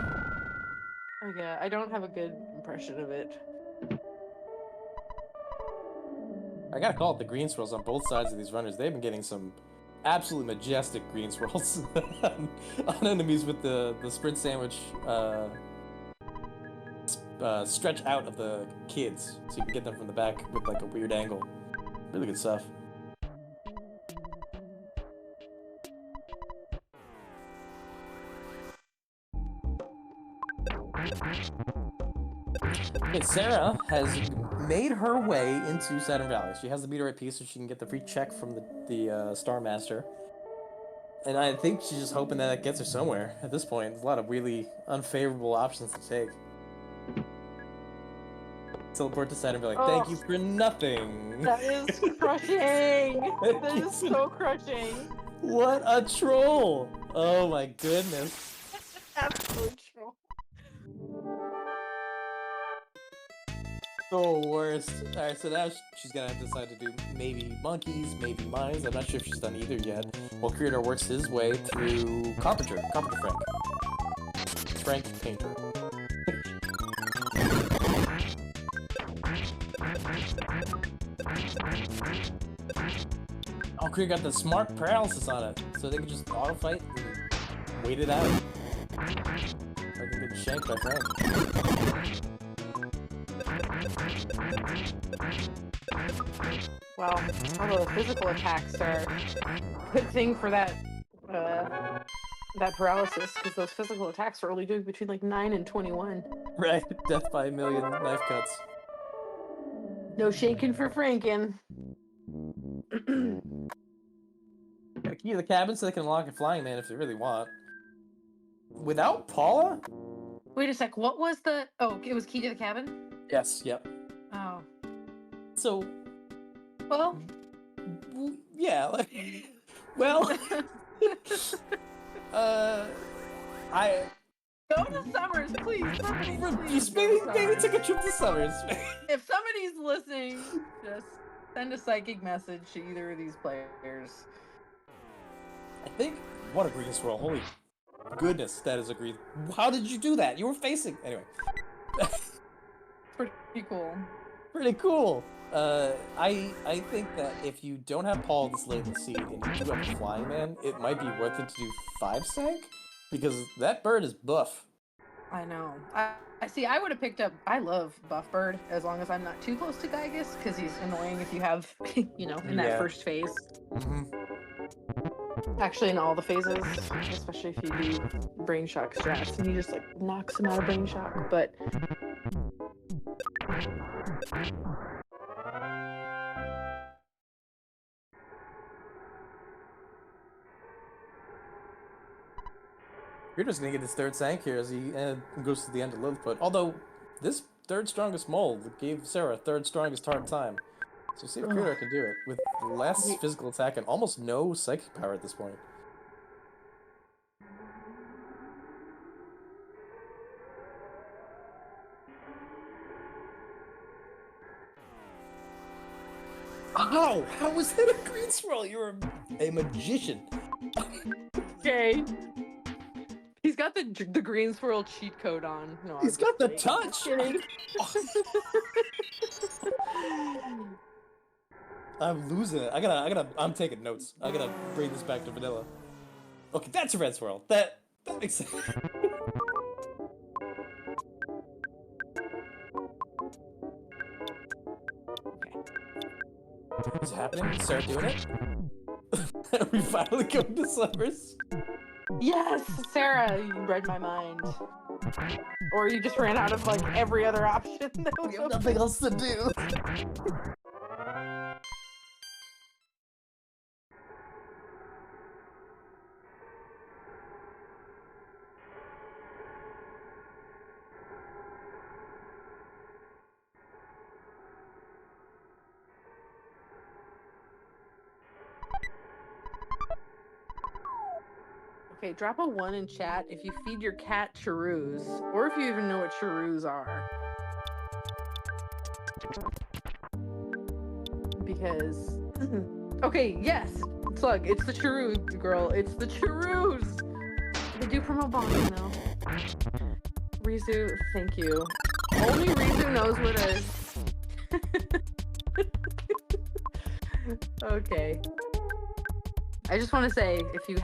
Oh, yeah, I don't have a good impression of it. I gotta call it the green swirls on both sides of these runners. They've been getting some absolutely majestic green swirls on enemies with the sprint sandwich stretch out of the kids, so you can get them from the back with like a weird angle. Really good stuff. Okay, Serra has made her way into Saturn Valley. She has the meteorite piece, so she can get the free check from the Star Master. And I think she's just hoping that it gets her somewhere at this point. There's a lot of really unfavorable options to take. Teleport to Saturn Valley. Thank you for nothing. That is crushing. Thank That you is for- so crushing. What a troll! Oh my goodness. Absolute troll. The worst. Alright, so now she's gonna have to decide to do maybe monkeys, maybe mines. I'm not sure if she's done either yet. While Creodor works his way through Carpenter Frank Painter. Oh, Creodor got the smart paralysis on it, so they can just auto fight and wait it out. Like a good shank by Frank. Well, although physical attacks are a good thing for that paralysis, because those physical attacks are only doing between like 9 and 21. Right, death by a million knife cuts. No shaking for Franken. Got a key to the cabin so they can unlock a flying man if they really want. Without Paula? Wait a sec, what was the... Oh, it was key to the cabin? Yes, yep. Oh. So, Well... yeah, like, well, I... Go to Summers, please. Somebody, please Just go to maybe Summers. take a trip to Summers. If somebody's listening, just send a psychic message to either of these players. I think, what a green swirl, holy goodness, that is a green... How did you do that? You were facing... Anyway. Pretty cool. Pretty cool. I think that if you don't have Paul this late in the seed and you do have a flying man, it might be worth it to do 5 sank, because that bird is buff. I know. I see. I would have picked up. I love Buff Bird as long as I'm not too close to Gygus, because he's annoying if you have, you know, in that Yeah. first phase. Mm-hmm. Actually, in all the phases, especially if you do brain shock strats, and he just like knocks him out of brain shock. But You're just gonna get his 3rd sank here as he goes to the end of Lilliput. Although, this 3rd strongest mold gave Serra 3rd strongest hard time. So see if Creodor can do it with less physical attack and almost no psychic power at this point. Ow! How was that a green swirl? You're a magician. okay, he's got the green swirl cheat code on. No, He's got the touch. Kidding. I'm losing it. I'm taking notes. I gotta bring this back to vanilla. Okay, that's a red swirl. That makes sense. Is it happening? Start doing it? Are we finally going to Summers? Yes, Sarah, you read my mind. Or you just ran out of like every other option. That was We have nothing else to do. Okay, drop a 1 in chat if you feed your cat churros, or if you even know what churros are. Because, okay, yes, Slug, it's the churros, girl. It's the churros. They do promote volume though. Rizu, thank you. Only Rizu knows what Okay. I just want to say, if you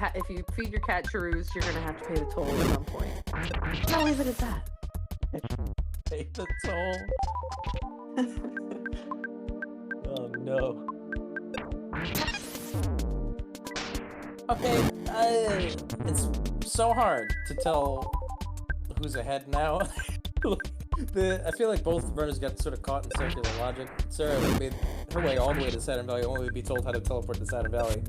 feed your cat churros, you're gonna have to pay the toll at some point. I'll leave it at that. Pay the toll. Oh no. Okay, it's so hard to tell who's ahead now. I feel like both runners got sort of caught in circular logic. Serra made her way all the way to Saturn Valley, only to be told how to teleport to Saturn Valley.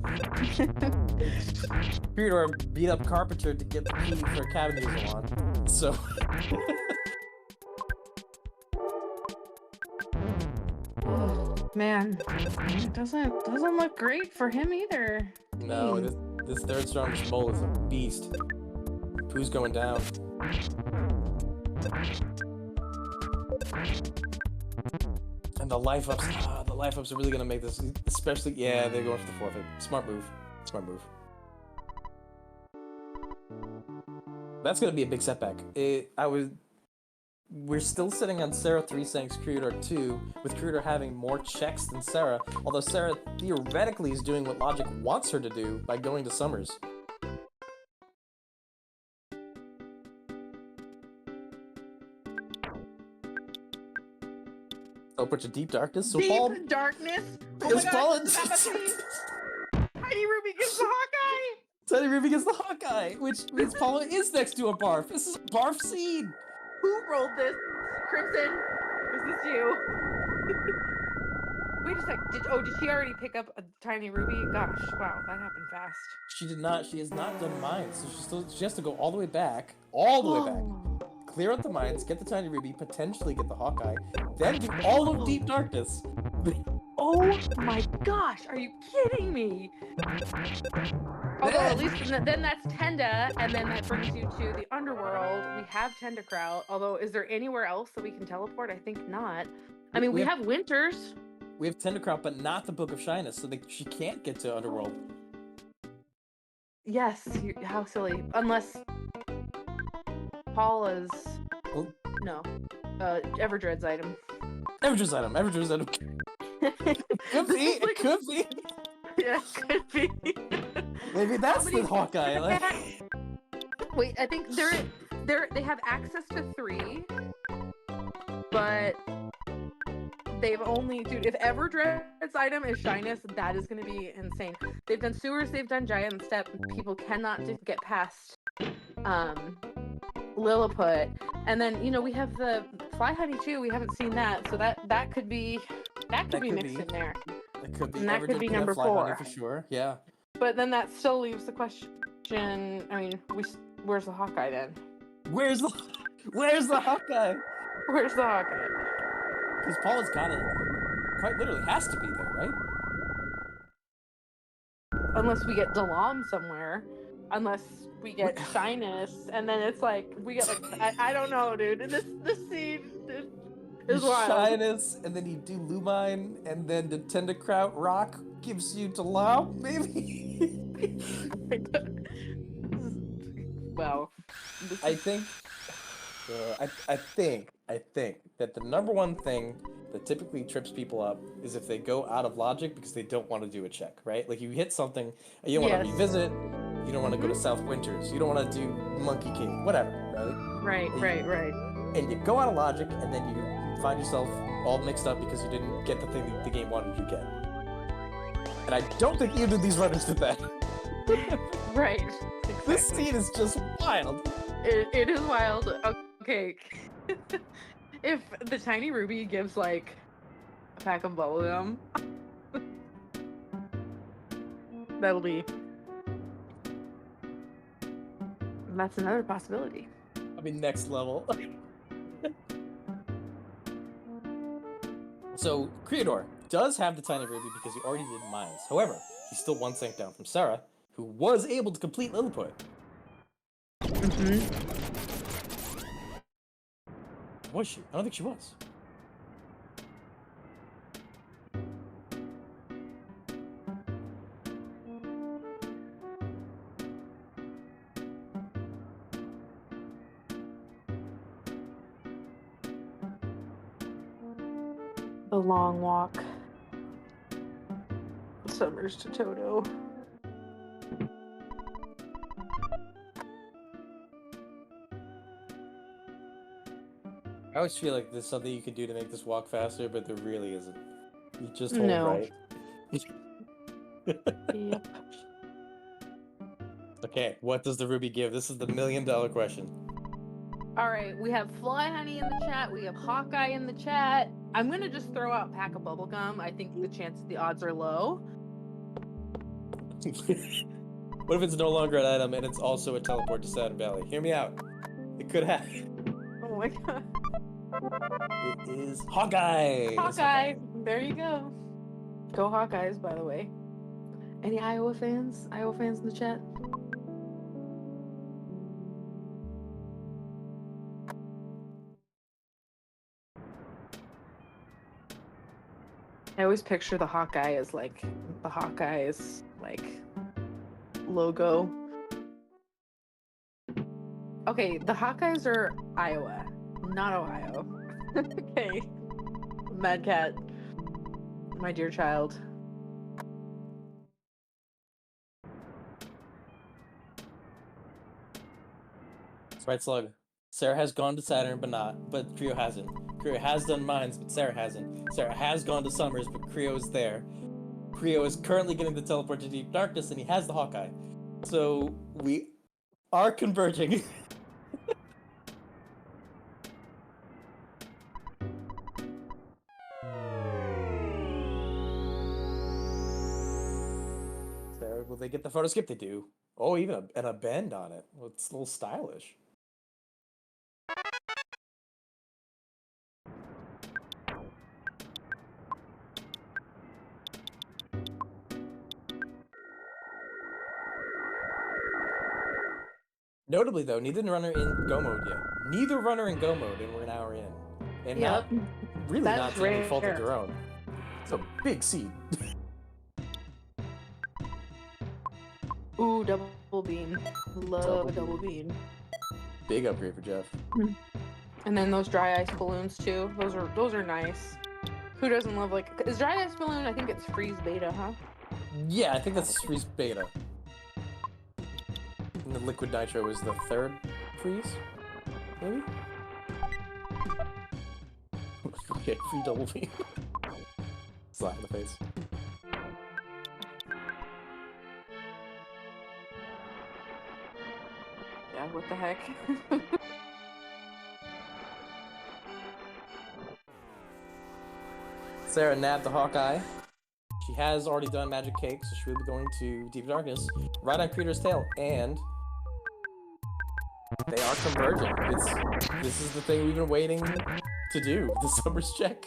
Creodor beat up Carpenter to get the key for cabin he was on. So... Man, it doesn't look great for him either. No, this third strongest mole is a beast. Pooh's going down. And the life ups are really gonna make this, especially, yeah, they're going for the forfeit. Smart move. Smart move. That's gonna be a big setback. We're still sitting on Serra 3 saying Creodor 2, with Creodor having more checks than Serra, although Serra theoretically is doing what Logic wants her to do by going to Summers. Oh, bunch of Deep Darkness, so Paul... Deep Darkness? Oh It's my Paul God, Tiny Ruby gets the Hawkeye! Tiny Ruby gets the Hawkeye, which means Paula is next to a barf. This is a barf scene! Who rolled this? Crimson? Was this you? Wait a sec. Did she already pick up a Tiny Ruby? Gosh, wow, that happened fast. She did not. She has not done mines, so she has to go all the way back. All the way back. Clear out the mines, get the Tiny Ruby, potentially get the Hawkeye, then do all of Deep Darkness. Oh my gosh, are you kidding me? Although at least then that's Tenda, and then that brings you to the underworld. We have Tendacrout, although is there anywhere else that we can teleport? I think not. I mean, we have Winters. We have Tendacrout, but not the Book of Shyness, so she can't get to Underworld. Yes, how silly. Unless Paula's... Oh. No. Everdread's item. Everdread's item. Could be, it could be. Yeah, could be. Maybe that's the Hawkeye. Like... Wait, I think they have access to 3, but they've only, dude, if Everdread's item is Shyness, that is going to be insane. They've done Sewers, they've done Giant Step. People cannot get past Lilliput, and then we have the Fly Honey too. We haven't seen that, so that could be mixed in there. That could be. And that could be number 4 for sure. Yeah. But then that still leaves the question. I mean, where's the Hawkeye then? Where's the Hawkeye? Where's the Hawkeye? Because Paula's got it. Quite literally has to be there, right? Unless we get Dalam somewhere. Unless we get Shyness, and then it's like we get like I don't know, dude. This scene is wild. Shyness, and then you do Lumine, and then the Tendacrout Rock gives you Dalam, maybe. Wow. I think that the number one thing that typically trips people up is if they go out of logic because they don't want to do a check, right? Like you hit something, and you don't want to revisit, you don't want to go to South Winters, you don't want to do Monkey Cave, whatever, right? Right. And you go out of logic, and then you find yourself all mixed up because you didn't get the thing that the game wanted you to get. And I don't think either of these runners did that. Right. This Exactly. scene is just wild. It is wild. Okay. If the tiny ruby gives like a pack of bubblegum, that'll be. That's another possibility. I mean, next level. So, Creodor does have the tiny ruby because he already did mines. However, he's still one sync down from Serra, who was able to complete Lilliput. Mm-hmm. Was she? I don't think she was. The long walk. Summers to Toto. I always feel like there's something you could do to make this walk faster, but there really isn't. You just hold No. right. Yep. Okay, what does the ruby give? This is the $1 million question. All right, we have Fly Honey in the chat. We have Hawkeye in the chat. I'm gonna just throw out pack of bubblegum. I think the odds are low. What if it's no longer an item and it's also a teleport to Saturn Valley? Hear me out. It could happen. Oh my god. It is Hawkeye. Hawkeye. There you go. Go Hawkeyes, by the way. Any Iowa fans? Iowa fans in the chat? I always picture the Hawkeye as like the Hawkeye's like logo. Okay, the Hawkeyes are Iowa, not Ohio. Okay. Mad Cat, my dear child. Right, Slug. Serra has gone to Saturn, but Creo hasn't. Creo has done mines, but Serra hasn't. Serra has gone to Summers, but Creo is there. Creo is currently getting the teleport to Deep Darkness, and he has the Hawkeye. So we are converging. Serra, will they get the photo skip? They do. Oh, even a bend on it. Well, it's a little stylish. Notably, though, neither runner in Go mode yet. Neither runner in Go mode, and we're an hour in. And Yep. not really That not is to any fault of rare. their own. It's a big seed. Ooh, double bean. Love a double bean. Big upgrade for Jeff. And then those dry ice balloons too. Those are nice. Who doesn't love like is dry ice balloon? I think it's freeze beta, huh? Yeah, I think that's freeze beta. And the liquid nitro is the third freeze, maybe. Okay, free double beam. Slap in the face. Yeah, what the heck? Serra nabbed the Hawkeye. She has already done Magic Cake, so she will be going to Deep Darkness, right on Creator's tail, and they are converging. This is the thing we've been waiting to do, the Summers check.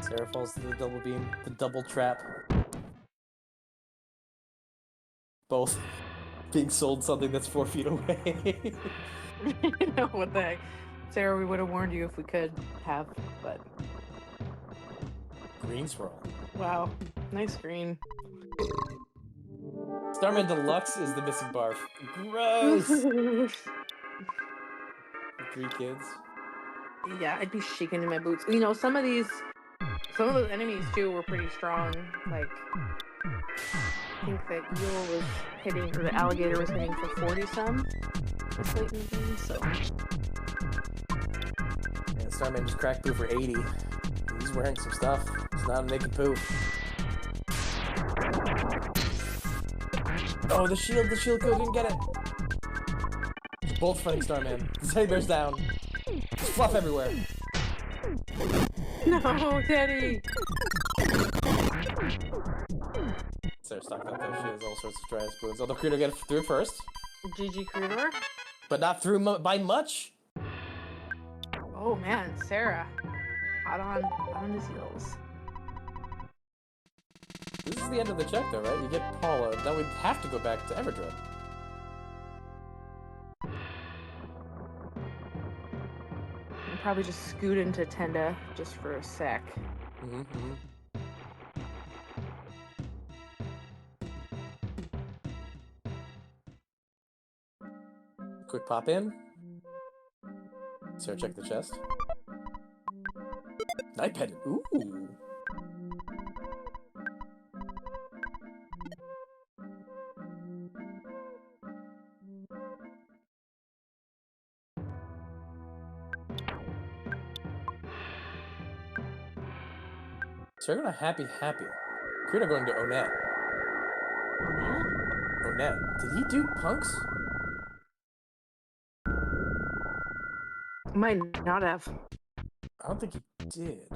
Serra falls to the double beam, the double trap. Both being sold something that's 4 feet away. What the heck? Sarah, we would have warned you if we could have, but Green swirl. wow. Nice green. Starman Deluxe is the missing barf. Gross. 3 kids. Yeah, I'd be shaking in my boots. You know, some of the enemies too were pretty strong. Like, I think the eel was hitting, or the alligator was hitting for 40 some this late in the game. So And Starman just cracked poo for 80. He's wearing some stuff. It's not a naked poo. Oh, the shield code didn't get it. Both fighting Starman. The teddy bear's down. There's fluff everywhere. no, Teddy. Sarah stocked up though. She has all sorts of dry spoons. Although Creodor get through it first, GG Creodor. but not through by much. Oh man, Serra, hot on his heels. This is the end of the check though, right? You get Paula. Then we'd have to go back to Everdred. And probably just scoot into Tenda just for a sec. Quick pop in. Sarah, check the chest. Night pendant. Ooh. Sarah going to happy. Creodor going to Onet. Onet. Did he do punks? Might not have. I don't think he did.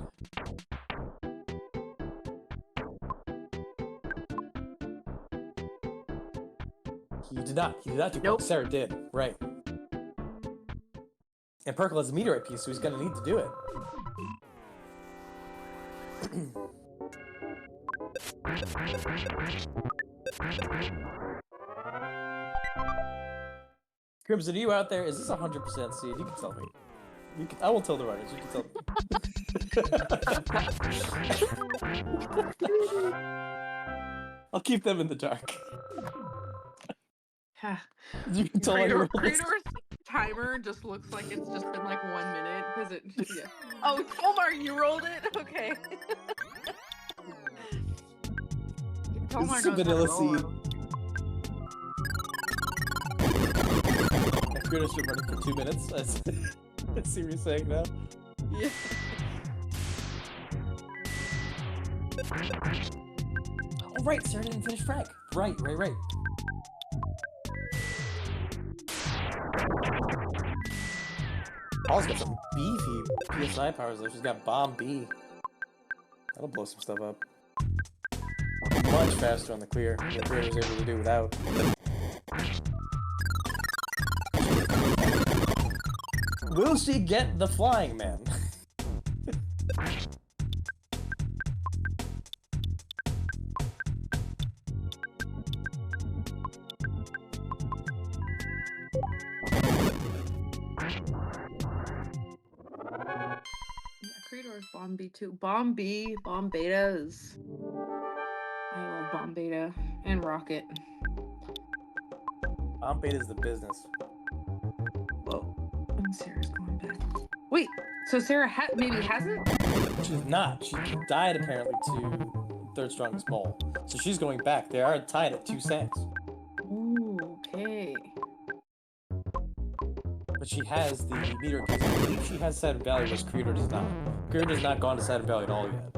He did not. He did not do punks. Sarah did. Right. And Perkle has a meteorite piece, so he's going to need to do it. Crimson, are you out there? Is this 100% seed? You can tell me. I will tell the writers. You can tell me. I'll keep them in the dark. You can tell Creodor's timer just looks like it's just been like 1 minute because it. Yeah. Oh, Tomar, you rolled it. Okay. Tomar This is a vanilla seed. Creodor's been running for 2 minutes. I see what you're saying now. Yeah. Oh, right. Sarah didn't finish frag. Right. Paul's got some beefy PSI powers though. She's got Bomb B. That'll blow some stuff up. Much faster on the clear than Creodor was able to do without. Will she get the flying man? Creodor's Bomb B too. Bomb B, Bomb Beta is. I love Bomb Beta and Rocket. Bomb Beta is the business. Whoa. And Sarah's going back. Wait, so Serra maybe hasn't? She's not. She died apparently to third strongest mole. So she's going back. They are tied at 2 cents. Ooh, okay. But she has the meter piece. I believe she has Saturn Valley, whereas Creodor does not. Creodor has not gone to Saturn Valley at all yet.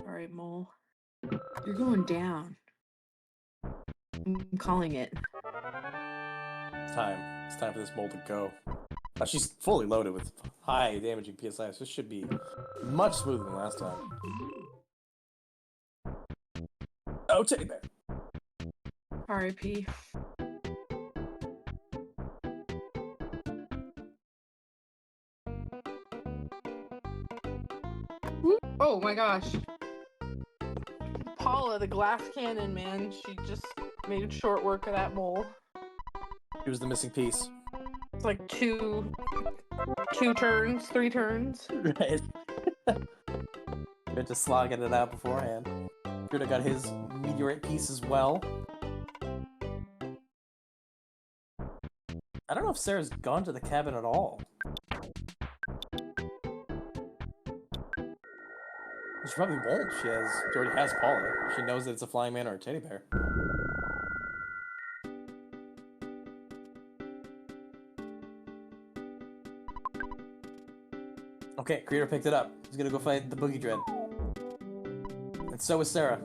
Alright, Mole. You're going down. I'm calling it. It's time. It's time for this mole to go. She's fully loaded with high damaging PSI, so this should be much smoother than last time. Oh, teddy bear. R.I.P. Oh my gosh. Paula, the glass cannon, man. She just made short work of that mole. She was the missing piece. It's like two 2 turns, 3 turns. Right. We're just slogging it out beforehand. Creodor got his meteorite piece as well. I don't know if Sarah's gone to the cabin at all. She probably won't. She already has Paula. She knows that it's a flying man or a teddy bear. Okay, Creodor picked it up. He's gonna go fight the Boogie Dread. And so is Serra.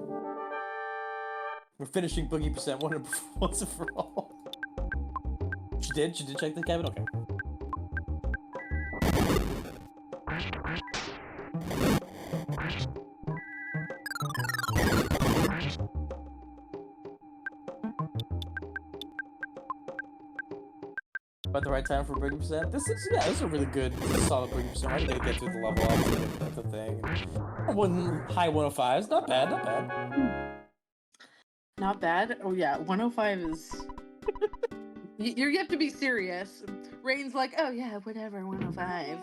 We're finishing Boogie percent once and for all. She did? She did check the cabin? Okay. About the right time for Boogie percent? This is a really good, solid Boogie percent. I'm gonna get through the level up to get the thing. High 105s. Not bad, not bad. Not bad. Oh yeah, 105 is. You have to be serious. Rain's like, oh yeah, whatever, 105.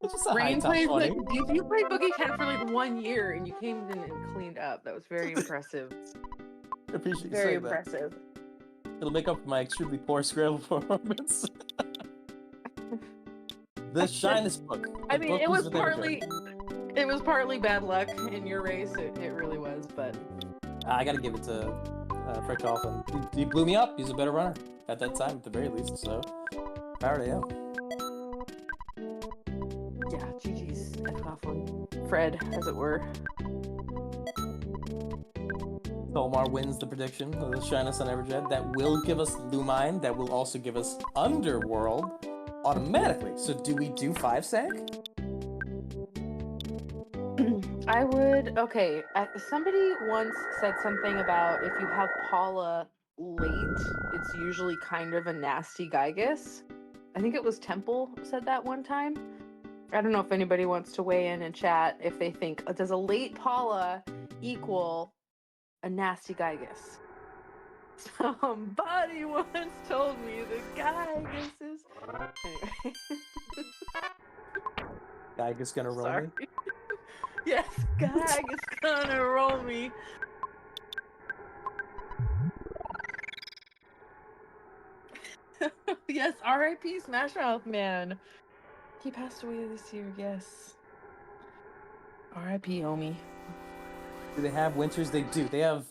It's just a Rain high top played 20. you played Boogie 10 for like 1 year and you came in and cleaned up. That was very impressive. I appreciate you Very saying impressive. that. It'll make up for my extremely poor Scramble performance. The Shyness book. I mean, it was partly bad luck in your race. It really was, but I gotta give it to Fred Coughlin. He blew me up. He's a better runner at that time, at the very least. So, power to him. yeah, GG's F. Coughlin. Fred, as it were. Tolmar wins the prediction of the Shyness on Everjet. That will give us Lumine. That will also give us Underworld automatically. So, do we do 5 sank? I would. Okay, somebody once said something about if you have Paula late, it's usually kind of a nasty Gygus. I think it was Temple said that one time. I don't know if anybody wants to weigh in and chat if they think, does a late Paula equal a nasty Gygus? Somebody once told me the Gygus is. Anyway. Gygus gonna roll me? Yes, Gygus gonna roll me. Yes, R.I.P. Smash Mouth Man. He passed away this year, yes. R.I.P. Omi. Do they have winters? They do. They have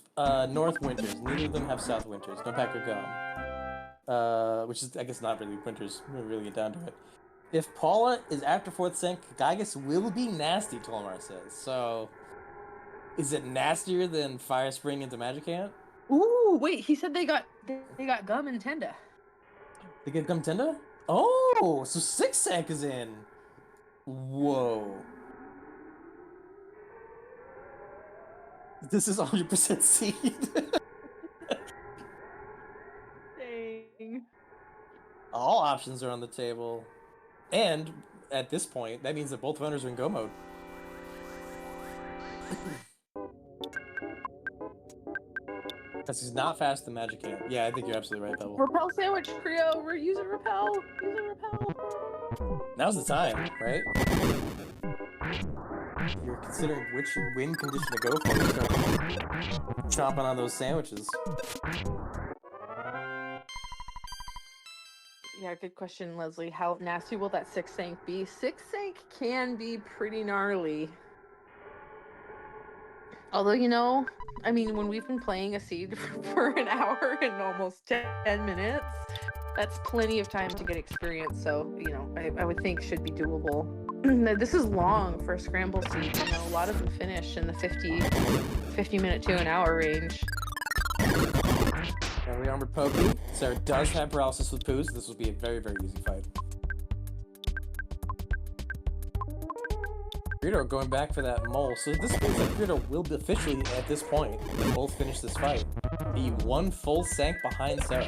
north winters. Neither of them have south winters. No pack or gum. Which is, I guess, not really winters. We really get down to it. If Paula is after 4th sync, Gygus will be nasty, Tolmar says. So, is it nastier than Fire Spring into Magic Ant? Ooh, wait, he said they got gum and Tenda. They get Gum Tenda? Oh, so 6th sync is in. Whoa. This is 100% seed. Dang. All options are on the table. And at this point, that means that both runners are in go mode. Because he's not fast in Magic Ant. Yeah, I think you're absolutely right, Pebble. Repel sandwich, Creo. We're using repel. Using repel. Now's the time, right? You're considering which win condition to go for. You start chomping on those sandwiches. Yeah, good question, Leslie. How nasty will that 6th sync be? 6th sync can be pretty gnarly. Although, you know, I mean, when we've been playing a seed for an hour and almost 10 minutes, that's plenty of time to get experience. So, you know, I would think should be doable. This is long for a scramble seed. You know, a lot of them finish in the 50 minute to an hour range. Heavily armored Pokey. Serra does have paralysis with Poos. This will be a very, very easy fight. Creodor going back for that mole. So this means that Creodor will be officially, at this point, both finish this fight, be 1 full sank behind Serra.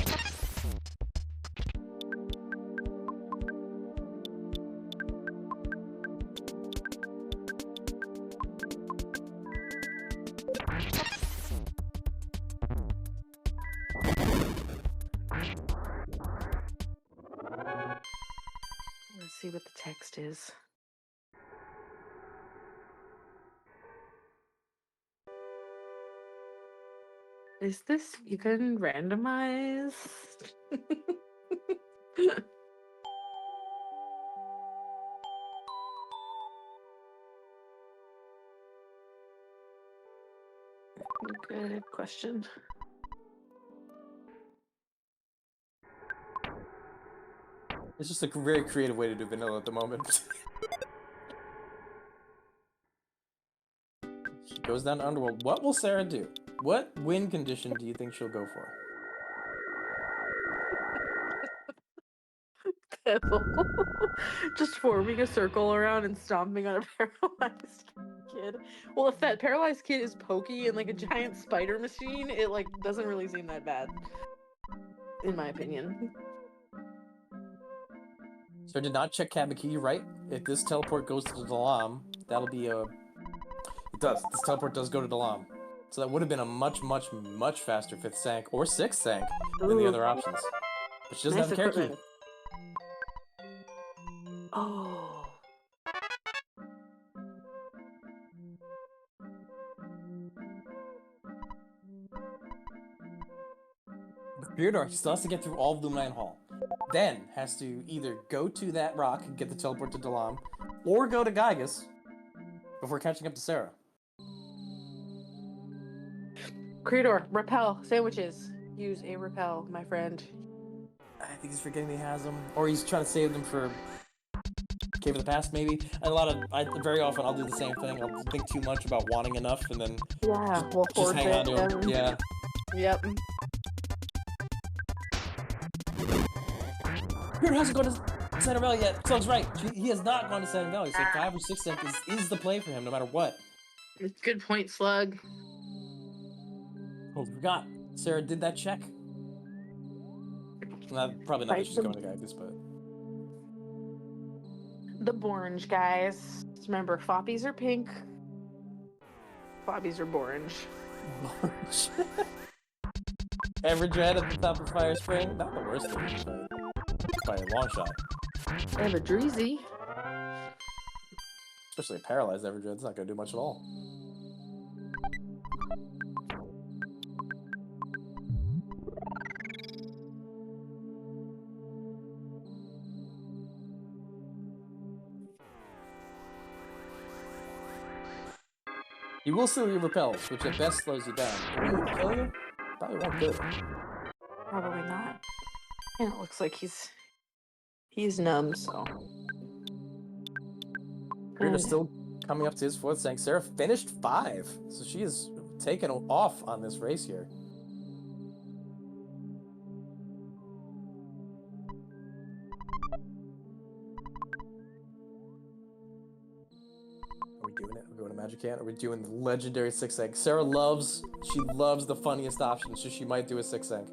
see what the text is. Is this even randomized? Good question. It's just a very creative way to do vanilla at the moment. She goes down to Underworld. What will Serra do? What win condition do you think she'll go for? Pebble. Just forming a circle around and stomping on a paralyzed kid. Well, if that paralyzed kid is pokey and like a giant spider machine, it like doesn't really seem that bad, in my opinion. So I did not check Kabaki, right? If this teleport goes to the Dalam, that'll be a... It does. This teleport does go to Dalam. So that would have been a much, much, much faster 5th Sank, or 6th Sank, than the other options. But she doesn't have the care key. Oh. Creodor, he still has to get through all of Luminine Hall. Then has to either go to that rock and get the teleport to Dalam, or go to Gygus before catching up to Serra. Creodor, repel sandwiches. Use a repel, my friend. I think he's forgetting he has them, or he's trying to save them for Cave of the Past, maybe. And very often I'll do the same thing. I'll think too much about wanting enough, and then just hang on to them. Yeah. Yep. Creodor hasn't gone to Center Valley yet. Slug's right. He has not gone to Center Valley, so 5 or 6 Sank is the play for him, no matter what. Good point, Slug. Oh, forgot. Serra did that check. Probably not that she's going to Gygus, but... The Borange, guys. Remember, Foppies are pink. Foppies are Borange. Borange. Average red at the top of Fire Spring. Not the worst thing, but by a long shot. They have a Dreezy. Especially a paralyzed average red. It's not going to do much at all. You will still get repelled, which at best slows you down. Will it kill you? Probably won't kill you. Probably not. And it looks like he's numb, so. Creodor's still coming up to his 4th Sank. Serra finished 5, so she is taken off on this race here. Are we doing it? Are we going to Magic Can? Are we doing the legendary 6 Sank? Serra loves the funniest option, so she might do a 6 Sank.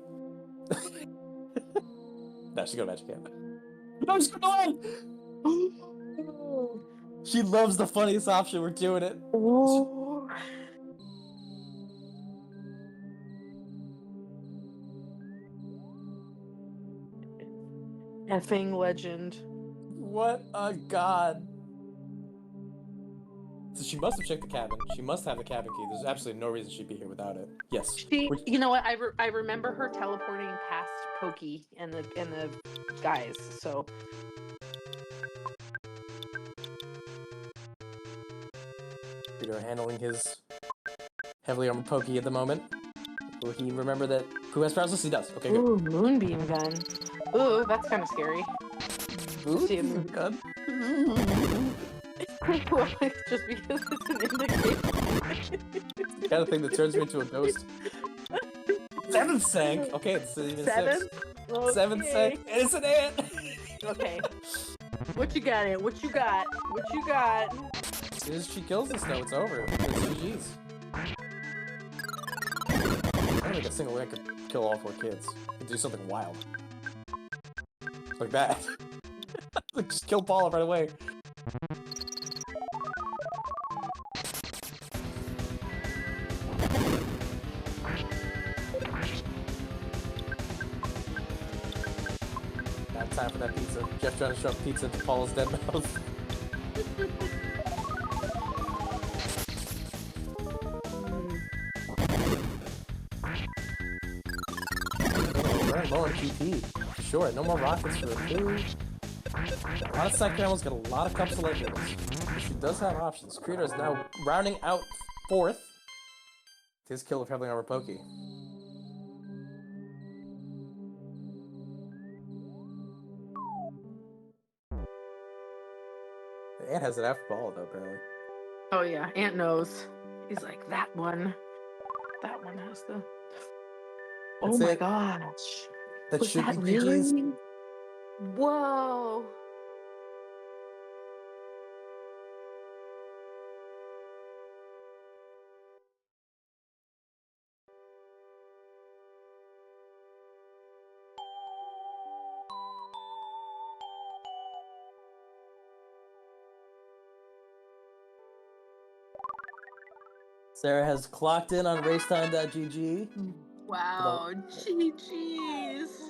No, she's going to Magic Can. No, she's going! She loves the funniest option. We're doing it. Ooh. Effing legend. What a god. So she must have checked the cabin. She must have the cabin key. There's absolutely no reason she'd be here without it. Yes. You know what? I remember her teleporting past Pokey and the guys. So. Creodor handling his heavily armored Pokey at the moment. Will he remember that? Who has paralysis? He does. Okay, good. Ooh, Moonbeam gun. Ooh, that's kind of scary. Moonbeam gun? Well, it's just because it's an indication. The kind of thing that turns me into a ghost. 7th Sank! Okay, it's even 7? 6. Okay. 7th Sank. It's an ant! Okay. What you got, Ant? What you got? What you got? As soon as she kills this, though, it's over. It's GG's. I don't think a single ant could kill all 4 kids. Could do something wild. Like that. Just kill Paula right away. time for that pizza. Jeff trying to shove pizza into Paula's dead mouth. We're low on GP. Sure, no more rockets for Pooh. A lot of side animals got a lot of cups of light noodles. She does have options. Creodor is now rounding out 4th. His kill of heavily armored Pokey. The ant has it after Paula though, apparently. Oh yeah, Ant knows. He's like, that one. That one has the. That's oh my it. gosh. That Was should that be GG's. really? Whoa. Serra has clocked in on racetime.gg. Wow, GG's.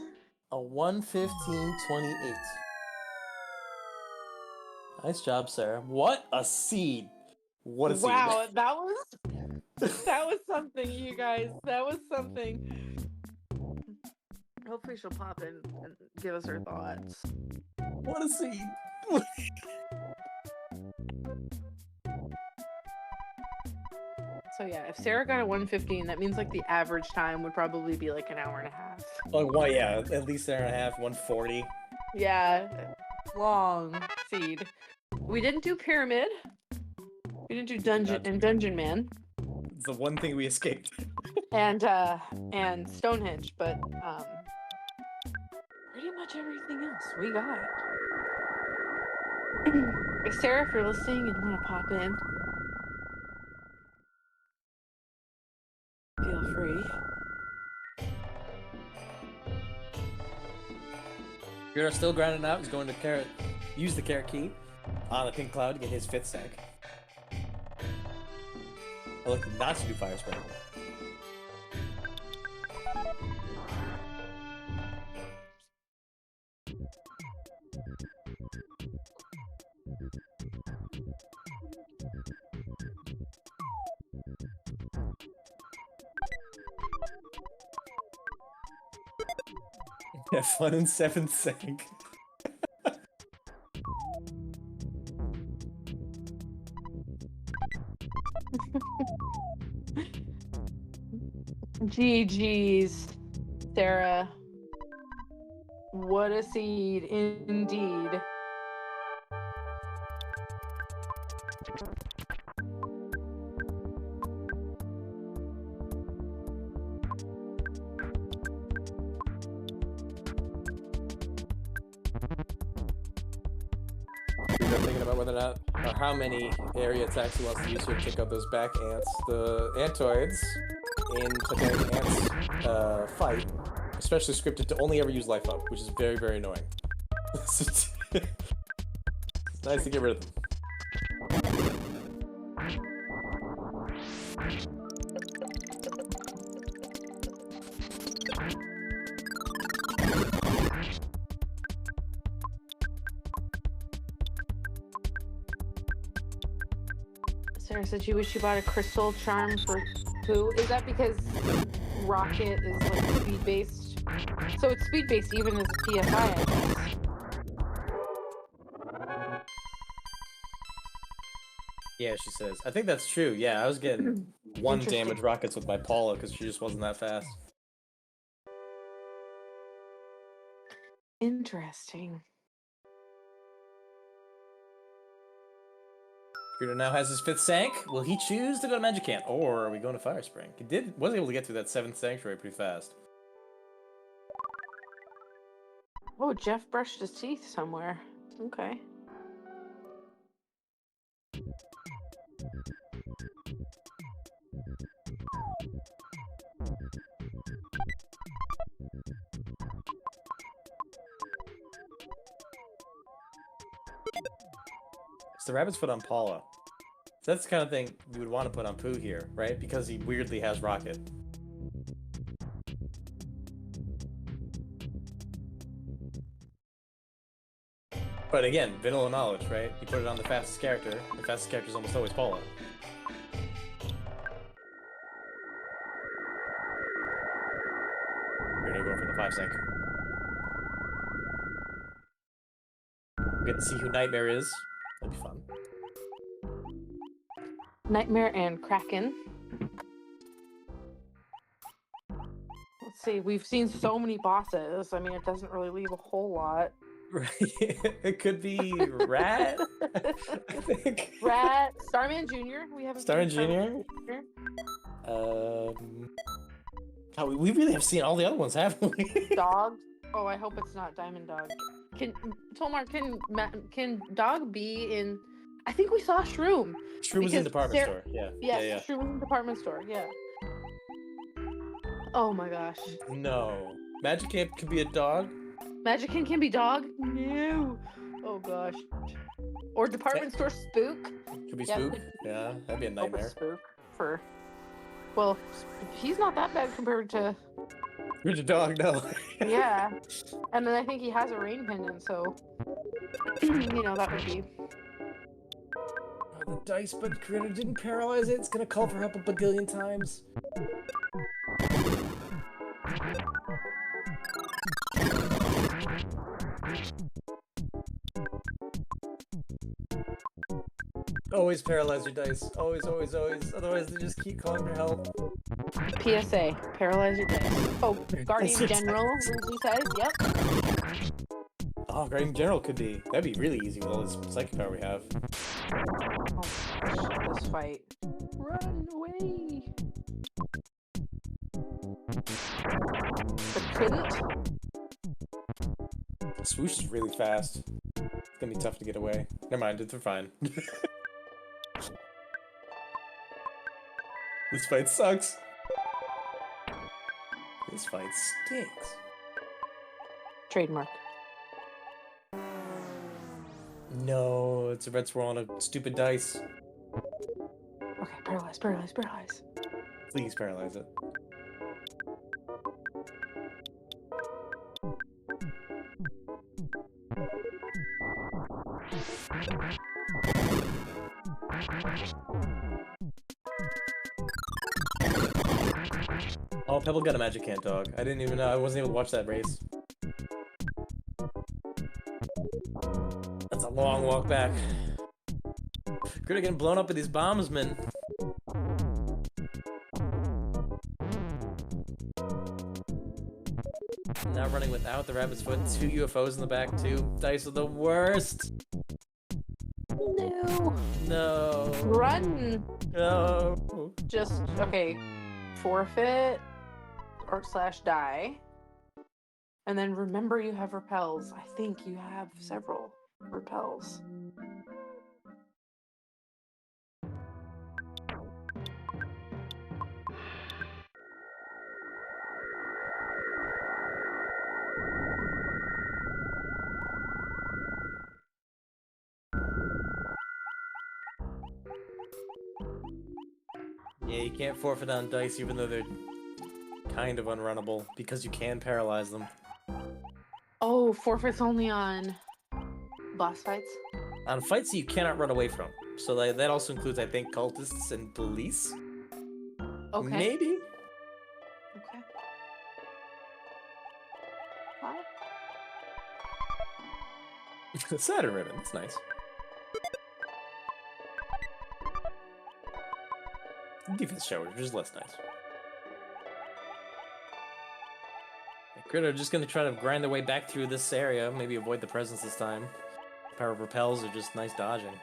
A 1:15:28. Nice job, Serra. What a seed! What a seed! Wow, that was something, you guys. That was something. Hopefully she'll pop in and give us her thoughts. What a seed! So yeah, if Serra got a 115, that means like the average time would probably be like an hour and a half. Like, well, yeah, at least an hour and a half, 140. Yeah, long seed. We didn't do pyramid. We didn't do dungeon and Dungeon Man. It's the one thing we escaped. and Stonehenge, but pretty much everything else we got. Sarah, if you're listening and want to pop in, feel free. Creodor still grinding out. He's going to use the carrot key on the pink cloud to get his 5th sack. I look not to do fire spray. Have fun in 7th second. GG's, Sarah. What a seed, indeed. You're thinking about whether or not, or how many area attacks he wants to use here to take out those back ants. The Antoids in Pathetic Ants fight, especially scripted to only ever use life up, which is very, very annoying. It's nice to get rid of them. Sarah said she wished she bought a crystal charm for Pooh. Is that because Rocket is like speed based? So it's speed based even as a PSI, I guess. Yeah, she says. I think that's true. Yeah, I was getting 1 damage rockets with my Paula because she just wasn't that fast. Interesting. Creodor now has his 5th sank. Will he choose to go to Magicant, or are we going to Fire Spring? He was able to get through that 7th sanctuary pretty fast. Oh, Jeff brushed his teeth somewhere. Okay. It's the rabbit's foot on Paula. So that's the kind of thing you would want to put on Pooh here, right? Because he weirdly has Rocket. But again, vanilla knowledge, right? You put it on the fastest character. The fastest character is almost always Paula. We're gonna go for the 5-sec. Get to see who Nightmare is. That'd be fun. Nightmare and Kraken. Let's see. We've seen so many bosses. I mean, it doesn't really leave a whole lot. Right. It could be Rat. I think. Rat, Starman Jr. We haven't Starman seen Jr. Jr. God, we really have seen all the other ones, haven't we? Dog. Oh, I hope it's not Diamond Dog. Tomar, can Dog be in? I think we saw Shroom. Shroom was in the department store. Yeah. Yes, Shroom was in the department store. Yeah. Oh my gosh. No. Magic Cape could be a dog. Magican can be Dog? No. Oh gosh. Or department store Spook. Could be Spook. Yeah, that'd be a nightmare. Spook for. Well, he's not that bad compared to. Who's a dog? No. Yeah. And then I think he has a rain pendant, so that would be. Oh, the dice, but Critter didn't paralyze it. It's gonna call for help a bagillion times. Always paralyze your dice. Always, always, always. Otherwise, they just keep calling for help. PSA. Paralyze your dice. Oh, Guardian General, as he says. Yep. Oh, Guardian General could be. That'd be really easy with all this psychic power we have. Oh gosh, this fight. Run away. But couldn't. Swoosh is really fast. It's gonna be tough to get away. Never mind, they're fine. This fight sucks. This fight stinks. Trademark. No, it's a red swirl on a stupid dice. Okay, paralyze, paralyze, paralyze. Please paralyze it. Oh, Pebble got a magic can dog. I didn't even know. I wasn't able to watch that race. That's a long walk back. Critter getting blown up with these bombs, man. Now running without the rabbit's foot. 2 UFOs in the back, too. Dice are the worst. No. No. Run. No. Just, okay. Forfeit or / die. And then remember you have repels. I think you have several repels. Yeah, you can't forfeit on dice even though they're kind of unrunnable because you can paralyze them. Oh, forfeit's only on boss fights? On fights you cannot run away from. So that also includes, I think, cultists and police? Okay. Maybe? Okay. What? Saturn ribbon, that's nice. Defense shower, just less nice. Critter just gonna try to grind their way back through this area, maybe avoid the presence this time. Power of repels are just nice dodging.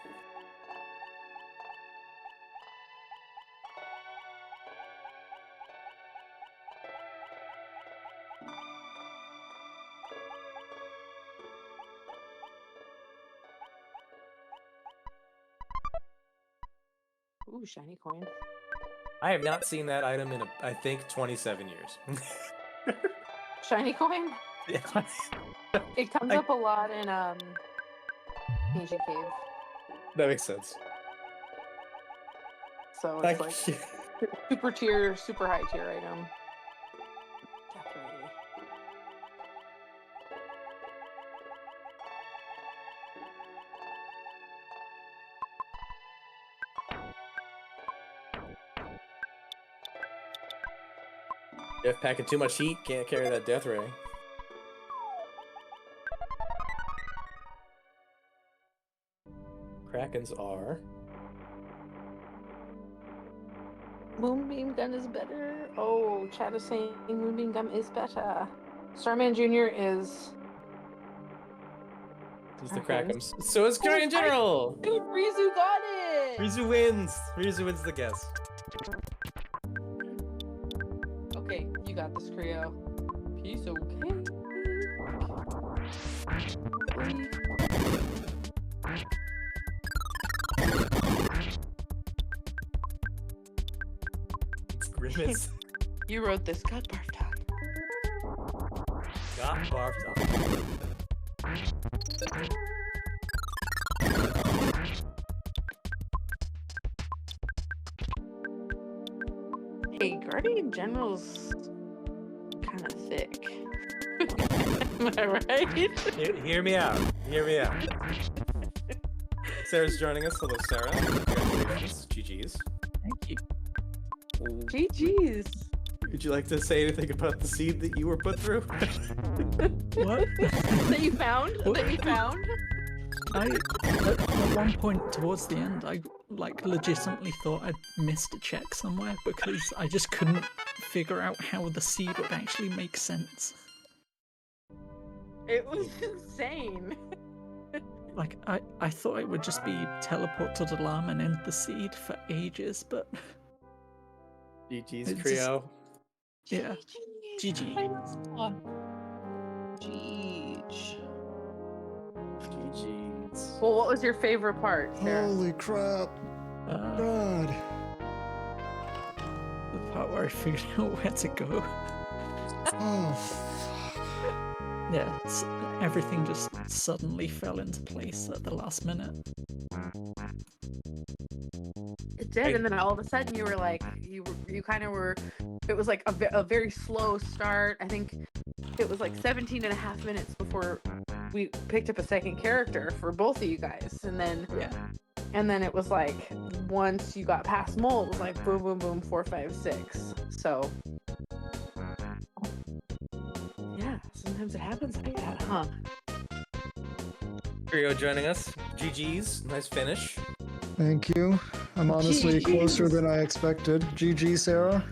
Ooh, shiny coin. I have not seen that item in, I think, 27 years. Shiny coin? Yeah. It comes up a lot in Ancient Cave. That makes sense. So it's like super tier, super high tier item. Definitely. Death packing too much heat, can't carry that death ray. Krakens are... Moonbeam gun is better. Oh, chat is saying Moonbeam gun is better. Starman Jr. is... He's the Krakens. So is Korean General! Dude, Rizu got it! Rizu wins! Rizu wins the guess. Okay, you got this, Creo. Piece okay. It's Grimace. You wrote this. Got barfed on. Got barfed on. Hey, Guardian General's kind of thick. Am I right? Hear me out. Hear me out. Sarah's joining us. Hello, Sarah. Congratulations. GG's. Thank you. GG's. Would you like to say anything about the seed that you were put through? What? That you found? That you found? At one point towards the end, I legitimately thought I'd missed a check somewhere because I just couldn't figure out how the seed would actually make sense. It was insane. Like, I thought it would just be teleport to the llama and end the seed for ages, but... GG's, It's Creo. Yeah. GG. GG. GG's. Well, what was your favorite part, Sarah? Holy crap. God. The part where I figured out where to go. Oh, Yeah, everything just suddenly fell into place at the last minute. It did, and then all of a sudden you were like, you kind of were, it was like a very slow start. I think it was like 17 and a half minutes before we picked up a second character for both of you guys. And then, Yeah. and then it was like, once you got past Mole, it was like boom, boom, boom, 4, 5, 6. So, yeah, sometimes it happens like that, huh? Creo joining us. GG's. Nice finish. thank you. I'm honestly GG's. closer than I expected. GG, Sarah.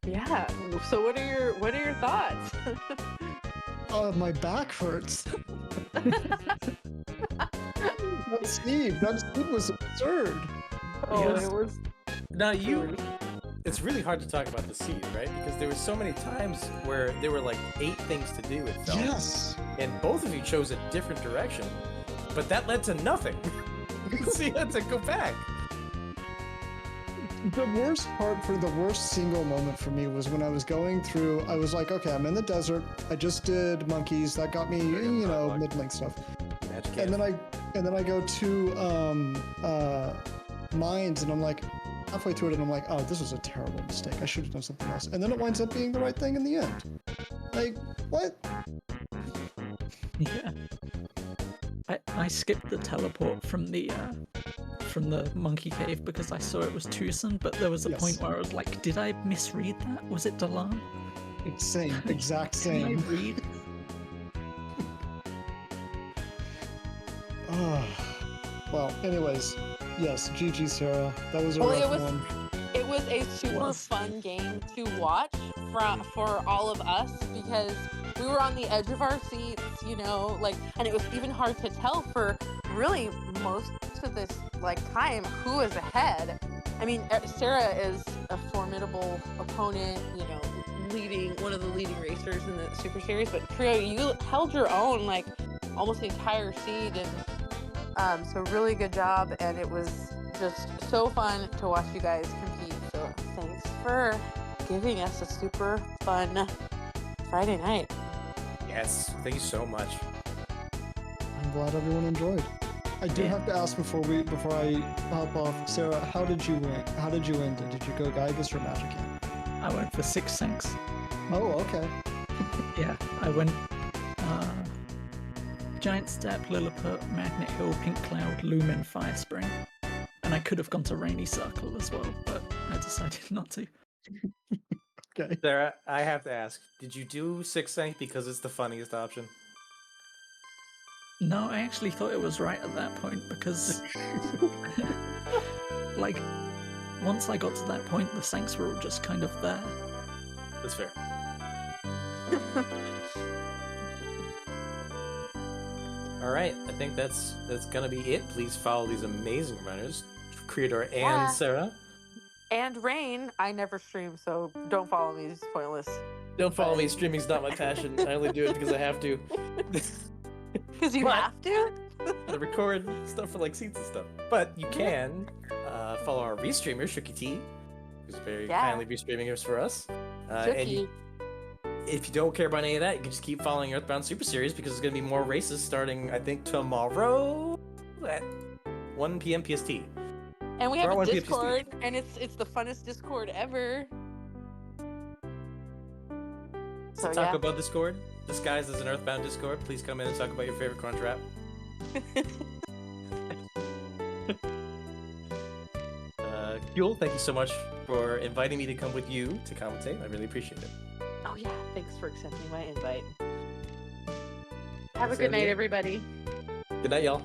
Yeah. So what are your thoughts? My back hurts. That seed was absurd. Oh, Yes. it was. Now it's really hard to talk about the seed, right? Because there were so many times where there were like 8 things to do, it felt. Yes. And both of you chose a different direction, but that led to nothing. So you had to go back. The worst part for the worst single moment for me was when I was going through, I was like, okay, I'm in the desert. I just did monkeys. That got me, middling stuff. Magic And then I go to mines, and I'm like halfway through it, and I'm like, oh, this was a terrible mistake. I should have done something else. And then it winds up being the right thing in the end. Like, what? Yeah. I skipped the teleport from the monkey cave because I saw it was Tucson, but there was a Yes. point where I was like, did I misread that? Was it Dalan? It's same, exact Can I same. read? Well, anyways, yes, GG, Sarah. That was a Well, rough it was- one. It was a super Was. fun game to watch for all of us because we were on the edge of our seats, and it was even hard to tell for really most of this time who was ahead. I mean, Sarah is a formidable opponent, leading one of the leading racers in the Super Series, but Creo, you held your own almost the entire seed, and so really good job, and it was just so fun to watch you guys compete. So thanks for giving us a super fun Friday night. Yes, thank you so much. I'm glad everyone enjoyed. I do Yeah. have to ask before I hop off, Sarah, how did you win? How did you win? Did you go Geigus or Magic Hand? I went for 6 Sinks. Oh, okay. Yeah, I went Giant Step, Lilliput, Magnet Hill, Pink Cloud, Lumen, Fire Spring. And I could have gone to Rainy Circle as well, but I decided not to. Okay. Sarah, I have to ask, did you do Six Sank because it's the funniest option? No, I actually thought it was right at that point because, like, once I got to that point, the Sanks were all just kind of there. That's fair. All right, I think that's gonna be it. Please follow these amazing runners, Creodor and Yeah. Serra. And Rain, I never stream, so don't follow me. It's pointless. Don't follow me. Streaming's not my passion. I only do it because I have to. Because you But- have to? I record stuff for like seats and stuff. But you can follow our restreamer, Shooky T, who's very Yeah. kindly restreaming us for us. And Tricky. if you don't care about any of that, you can just keep following Earthbound Super Series because there's going to be more races starting, I think, tomorrow at 1 p.m. PST. And we have Tomorrow a 1 p.m. Discord, and it's the funnest Discord ever. So Talk yeah. about Discord, disguised as an Earthbound Discord. Please come in and talk about your favorite corn trap. Fuel, thank you so much for inviting me to come with you to commentate. I really appreciate it. Oh yeah, thanks for accepting my invite. Have a Thanks, good night, Andy. everybody. Good night, y'all.